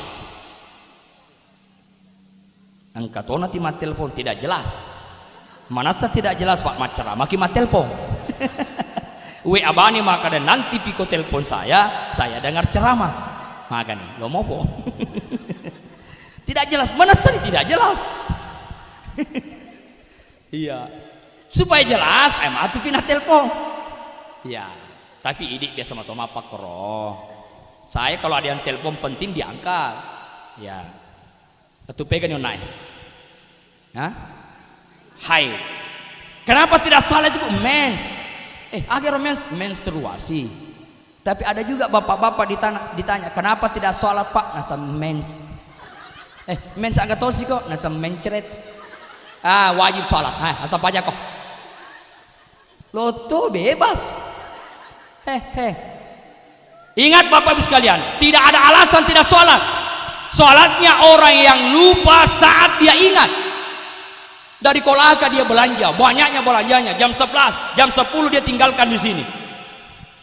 Angkat nanti mat telepon tidak jelas. Manasa tidak jelas Pak Macara, maki mat telepon. WA bani maka dan nanti piko telepon saya dengar ceramah. Maka nih, lo mau tidak jelas, manasa tidak jelas. Iya. Supaya jelas, atu pindah telepon. Ya, tapi idik dia sama Toma Pak Koro. Saya kalau ada yang telepon penting diangkat. Ya, itu pegang yang naik. Hai. Kenapa tidak salah itu akhirnya menstruasi. Tapi ada juga bapak-bapak ditanya, kenapa tidak salat Pak? Nasa mens agak tosi kok, nasa mencret. Wajib salat. Asal pajak kok. Lo tuh bebas. Ingat Bapak Ibu sekalian, tidak ada alasan tidak sholat. Sholatnya orang yang lupa saat dia ingat. Dari kolaka dia belanja, banyaknya belanjanya, jam 11, jam 10 dia tinggalkan di sini.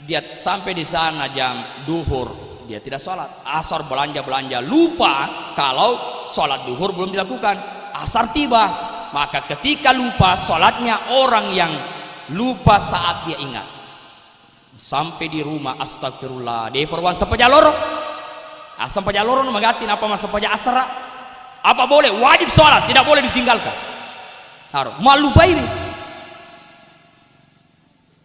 Dia sampai di sana jam duhur, dia tidak sholat. Asar belanja, lupa kalau sholat duhur belum dilakukan. Asar tiba, maka ketika lupa sholatnya orang yang lupa saat dia ingat. Sampai di rumah, astagfirullah, dia perwan sepaja lorong. Sepaja lorong magatin apa mas sepaja asara. Apa boleh? Wajib sholat, tidak boleh ditinggalkan. Harus malufa ini.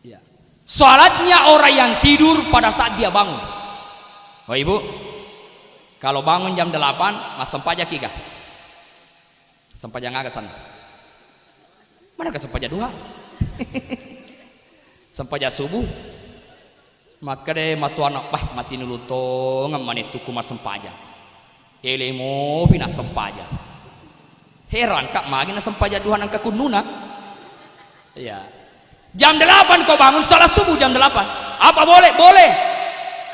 Ya. Sholatnya orang yang tidur pada saat dia bangun. Oh ibu, kalau bangun jam 8, mas sempaja kika. Sempaja ngaga sana. Mana ke sempaja duha? Sempaja subuh. Maka deh matu anak mati nulutong ngamane tuku mas sempaja. Elemo pina sempaja. Heran kak magina sempaja duha nang kakununa. Ya. Jam 8 kau bangun salat subuh jam 8. Apa boleh? Boleh.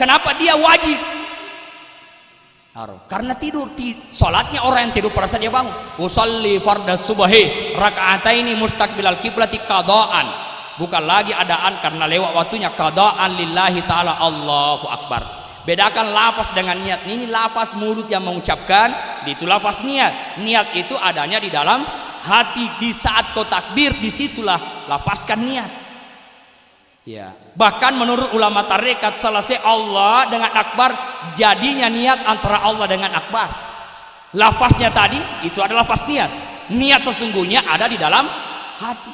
Kenapa dia wajib? Karena tidur. Salatnya orang yang tidur pada saat dia bangun. Usalli farda subhi raka'ataini mustaqbilal qiblati qadaan. Bukan lagi adaan karena lewat waktunya, qadaan lillahi taala, Allahu akbar. Bedakan lafaz dengan niat. Ini lafaz mulut yang mengucapkan, itu lafaz niat. Niat itu adanya di dalam hati. Di saat kau takbir, disitulah lapaskan niat. Ya. Bahkan menurut ulama tarekat, selesai Allah dengan akbar, jadinya niat antara Allah dengan akbar. Lafaznya tadi itu adalah lafaz niat. Niat sesungguhnya ada di dalam hati.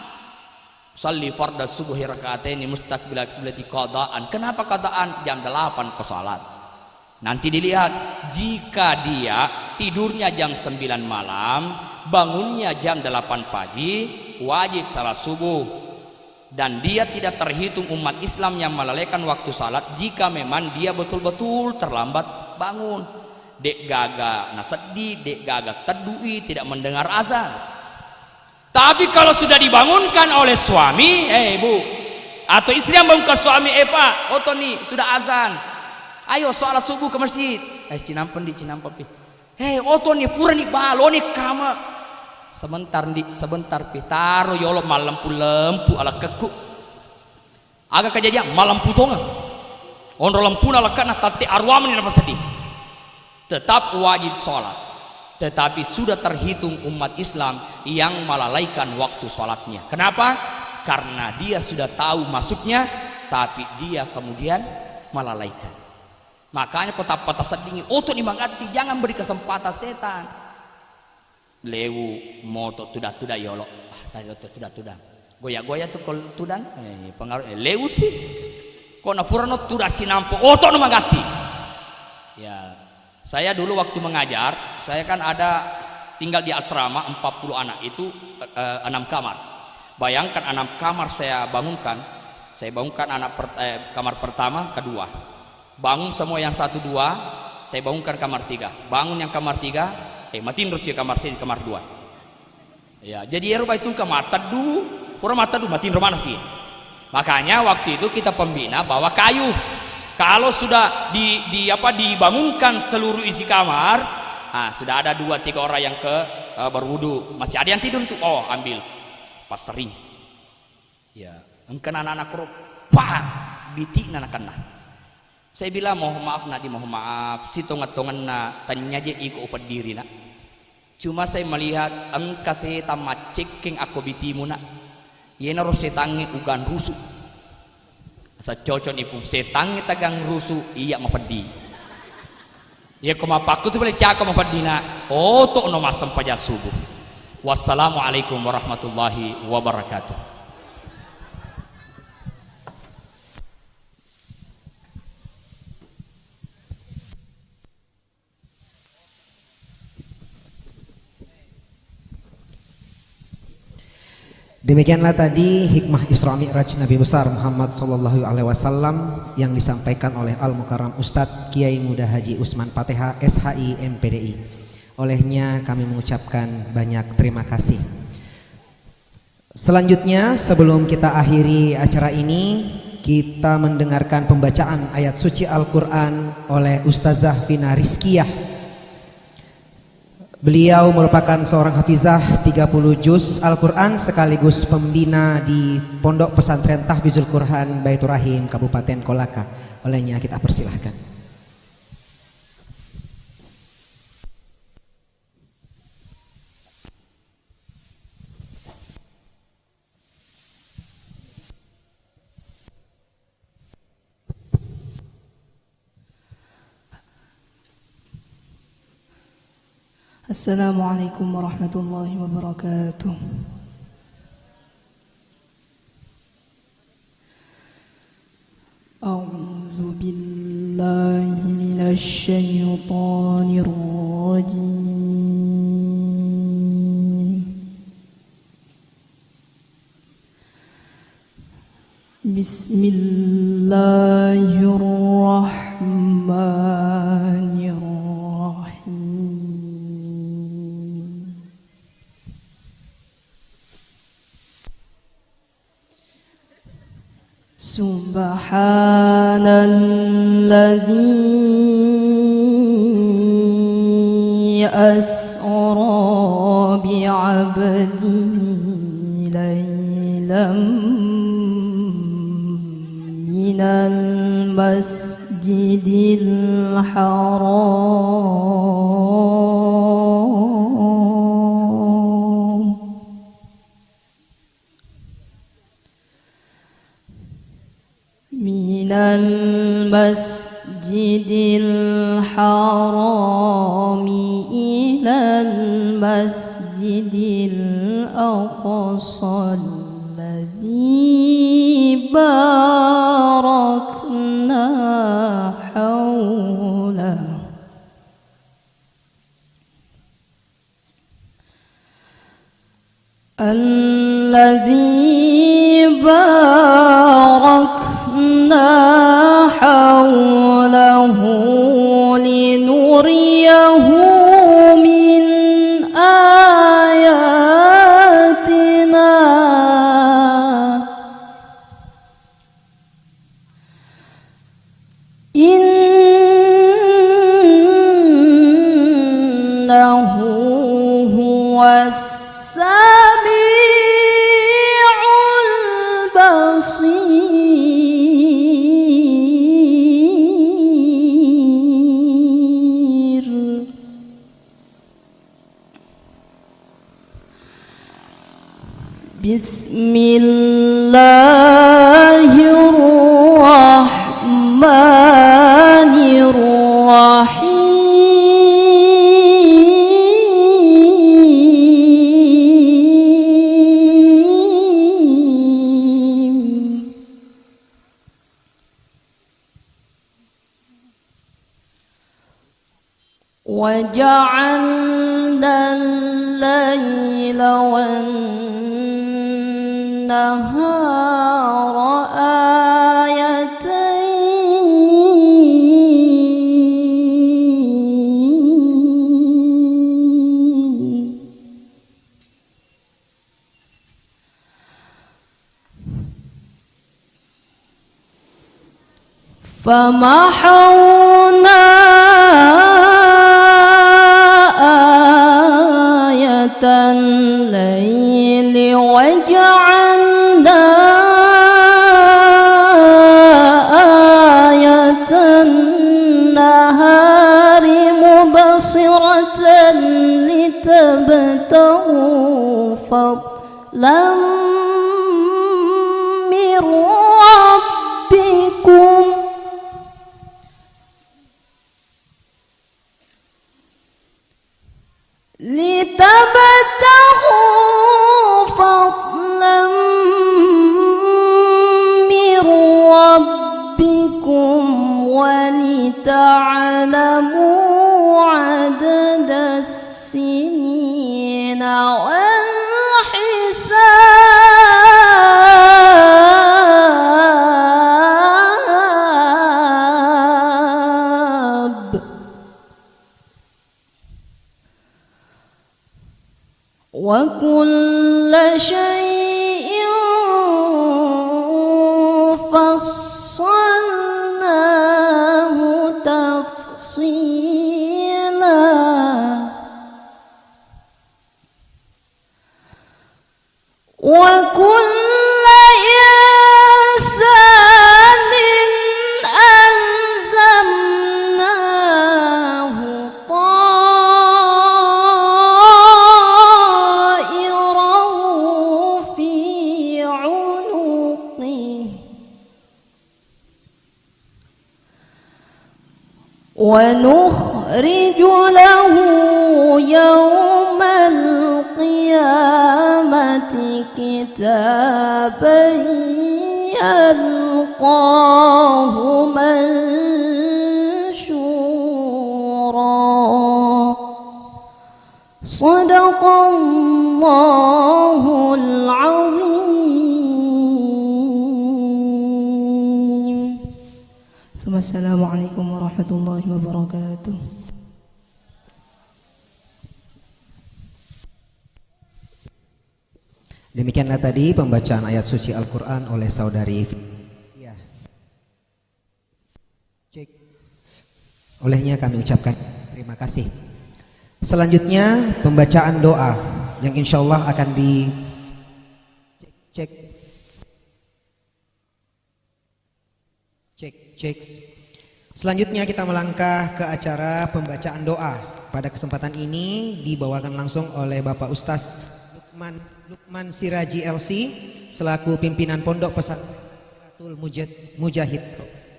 Salli farda subuhi raka'ataini mustaqbilal qiblati qadaan. Kenapa qadaan? Jam 8 ke salat. Nanti dilihat, jika dia tidurnya jam 9 malam, bangunnya jam 8 pagi, wajib salat subuh. Dan dia tidak terhitung umat Islam yang melalaikan waktu salat jika memang dia betul-betul terlambat bangun. Dek gaga na sedih, dek gaga tedui, tidak mendengar azan. Tapi kalau sudah dibangunkan oleh suami, bu, atau istri yang bangunkan suami, pak, oto nih sudah azan, ayo salat subuh ke masjid. Cinampen oto nih pura nih balo nih kama. Sebentar pitaro yolo malam lempu ala keku. Agak kejadian malam putongan. Onro lempu ala kana tati arwaman yang sedih. Tetap wajib sholat. Tetapi sudah terhitung umat Islam yang melalaikan waktu sholatnya. Kenapa? Karena dia sudah tahu masuknya, tapi dia kemudian melalaikan. Makanya kota sedingin, oto dimangati, jangan beri kesempatan setan. Lewu moto tudak yolo, tudak goya tuh kol tudang pengaruh lewu sih kok napurano tudak cinampo oto no mangati. Ya, saya dulu waktu mengajar, saya kan ada tinggal di asrama 40 anak itu 6 kamar. Bayangkan 6 kamar saya bangunkan anak kamar pertama, kedua, bangun semua yang 1, 2, saya bangunkan kamar 3, bangun yang kamar 3, matiin terus ya kamar sini, kamar 2. Ya, jadi rumah itu kamar teduh, kurang mata teduh, matiin rumah sih. Makanya waktu itu kita pembina bawa kayu. Kalau sudah dibangunkan seluruh isi kamar, sudah ada 2-3 orang yang berwudu, masih ada yang tidur itu, ambil pas sering. Ya, engkan anak-anak keruk, biti anak kena. Saya bilang mohon maaf Nadi, mohon maaf si tongat-tongan na tanya aja iko ufad diri nak. Cuma saya melihat engka saya tamat ceking aku bitimu nak. Yena ro setangi ugan rusu. Sa cocon ipu setangi tagang rusu iya mafadi. Ya kumapaku tu boleh cakap mafadina. Tok no masam paja subuh. Wassalamualaikum warahmatullahi wabarakatuh. Demikianlah tadi hikmah Isra Mi'raj Nabi besar Muhammad sallallahu alaihi wasallam yang disampaikan oleh Al Mukarram Ustadz Kiai Muda Haji Usman Pateha SHI MPDI. Olehnya kami mengucapkan banyak terima kasih. Selanjutnya sebelum kita akhiri acara ini, kita mendengarkan pembacaan ayat suci Al-Quran oleh Ustazah Vina Rizkiyah. Beliau merupakan seorang hafizah 30 juz Al-Quran sekaligus pembina di Pondok Pesantren Tahfizul Quran Baitur Rahim Kabupaten Kolaka. Olehnya kita persilahkan. Assalamualaikum warahmatullahi wabarakatuh. A'udzu billahi minasy syaithanir rajim. Bismillahirrahmanirrahim. Subhanallah subhanalladzi asra bi'abdihi laylam minal masjidil haram minal masjidil harami ilal masjidil aqsa alladzi barakna hawlah alladzi barakna hawlahu linuriyahu min ayatina innahu huwas sami'ul basir. Bismillahirrahmanirrahim. وجعلنا الليل والنهار آيتين فمحونا آية الليل وجعلنا آية النهار مبصرة لتبتغوا فضلا من ربكم لتبتغوا فضلا من ربكم ولتعلموا عدد السنين والحساب وكل شيء فصلناه تفصيلا وكل إنسان ألزمناه طائره في عنقه ونخرج له يوم القيامة كتابا يلقاه منشورا صدق الله العظيم. ثم السلام عليكم ورحمة الله وبركاته. Demikianlah tadi pembacaan ayat suci Al-Quran oleh saudari. Cek. Olehnya kami ucapkan terima kasih. Selanjutnya pembacaan doa yang insya Allah akan cek. Selanjutnya kita melangkah ke acara pembacaan doa. Pada kesempatan ini dibawakan langsung oleh Bapak Ustaz Lukman Siraji LC selaku pimpinan Pondok Pesantren Mujahid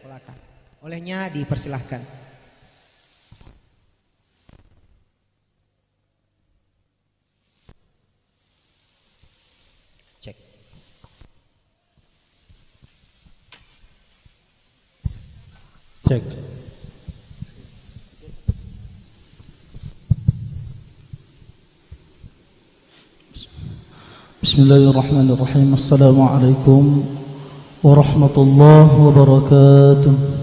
Kolaka. Olehnya dipersilahkan. Cek. Cek. Bismillahirrahmanirrahim. Assalamualaikum warahmatullahi wabarakatuh.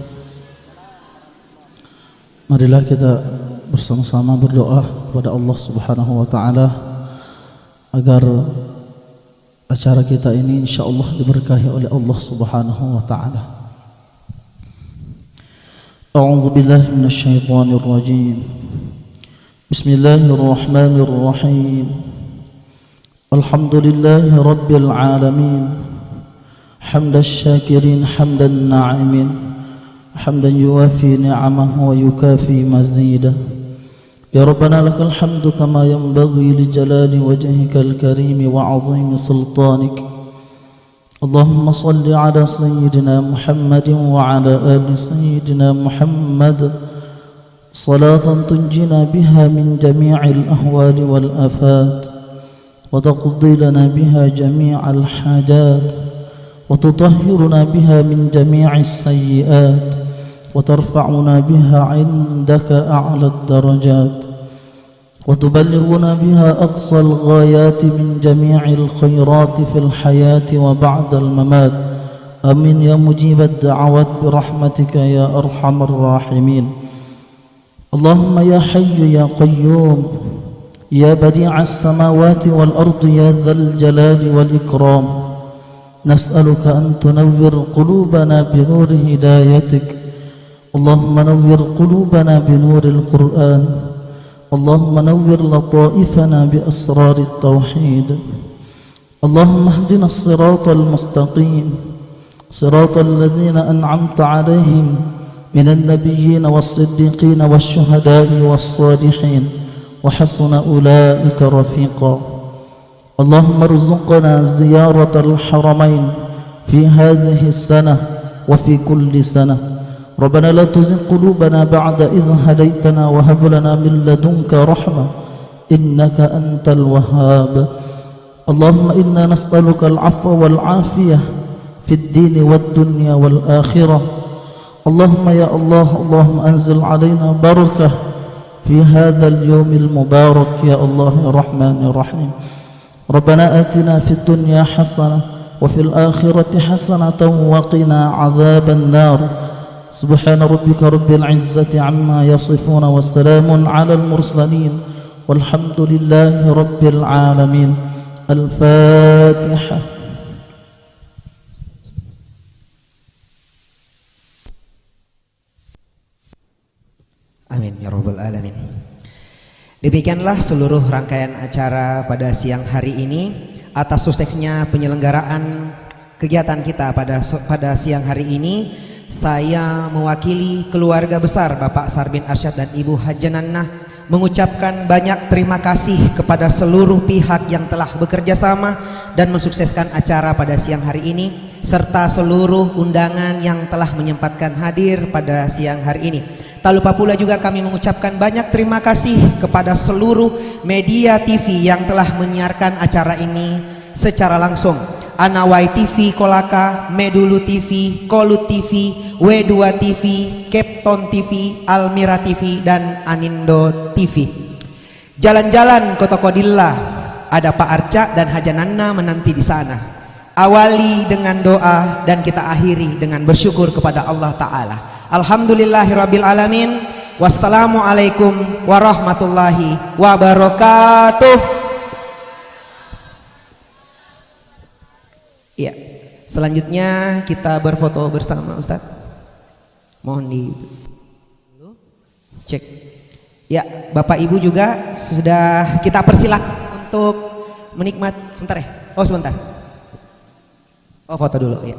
Marilah kita bersama-sama berdoa kepada Allah Subhanahu wa taala agar acara kita ini insyaallah diberkahi oleh Allah Subhanahu wa taala. A'udzu billahi minasy syaithanir rajim. Bismillahirrahmanirrahim. Alhamdulillahi rabbil alamin. Hamdan syakirin hamdan na'imin. Hamdan yuwafi ni'amahu wa yukafi mazidah. Ya Rabbana lakal hamdu kama yanbaghi li jalali wajhikal karim wa 'azimi sultanik. Allahumma salli ala sayyidina Muhammadin wa ala ali sayyidina Muhammad salatan tunjina biha min jami'il ahwali wal afat wa taqdi lana biha jami'al hajat wa tutahhiruna biha min jami'is sayyi'at wa tarfa'una biha 'indaka a'la ad-darajat wa tuballighuna biha aqsal ghayati min jami'il khairati fil hayati wa ba'dal mamat. Amin ya mujibad da'awat bi rahmatika ya arhamar rahimin. Allahumma ya hayyu ya qayyum ya badi'as samawati wal ardi ya dzal jalali wal ikram. Nas'aluka an tunawwir qulubana bi nuri hidayatik. Allahumma nawwir qulubana bi nuril Qur'an. Allahumma nawwir lataifana bi asrarit tauhid. Allahumma ihdina as-siratal mustaqim, siratal ladzina an'amta 'alaihim minan nabiyyin was-siddiqin wash-shuhada'i was-salihin wa hasuna ulaika rafiqa. Allahumma arzuqna ziyaratal haramain fi hadhihi as-sanah wa fi kulli sanah. ربنا لا تزغ قلوبنا بعد إذ هديتنا وهب لنا من لدنك رحمة إنك أنت الوهاب. اللهم إنا نسألك العفو والعافية في الدين والدنيا والآخرة. اللهم يا الله اللهم أنزل علينا بركة في هذا اليوم المبارك يا الله يا رحمن يا رحيم. ربنا آتنا في الدنيا حسنة وفي الآخرة حسنة وقنا عذاب النار. سبحان ربك رب العزة عما يصفون والسلام على المرسلين والحمد لله رب العالمين. الفاتحة. Amin ya rabbal alamin. Demikianlah seluruh rangkaian acara pada siang hari ini. Atas suksesnya penyelenggaraan kegiatan kita pada siang hari ini, saya mewakili keluarga besar Bapak Sarbin Arsyad dan Ibu Hajanannah mengucapkan banyak terima kasih kepada seluruh pihak yang telah bekerja sama dan mensukseskan acara pada siang hari ini, serta seluruh undangan yang telah menyempatkan hadir pada siang hari ini. Tak lupa pula juga kami mengucapkan banyak terima kasih kepada seluruh media TV yang telah menyiarkan acara ini secara langsung. Anawai TV Kolaka, Medulu TV, Kolut TV, W2 TV, Kepton TV, Almira TV, dan Anindo TV. Jalan-jalan ke Tokodillah, ada Pak Arca dan Hajananna menanti di sana. Awali dengan doa dan kita akhiri dengan bersyukur kepada Allah Ta'ala. Alhamdulillahirabbil alamin. Wassalamualaikum warahmatullahi wabarakatuh. Ya, selanjutnya kita berfoto bersama Ustadz. Mohon di cek. Ya, Bapak Ibu juga sudah kita persilakan untuk menikmati. Sebentar ya. Oh, sebentar. Oh, foto dulu ya.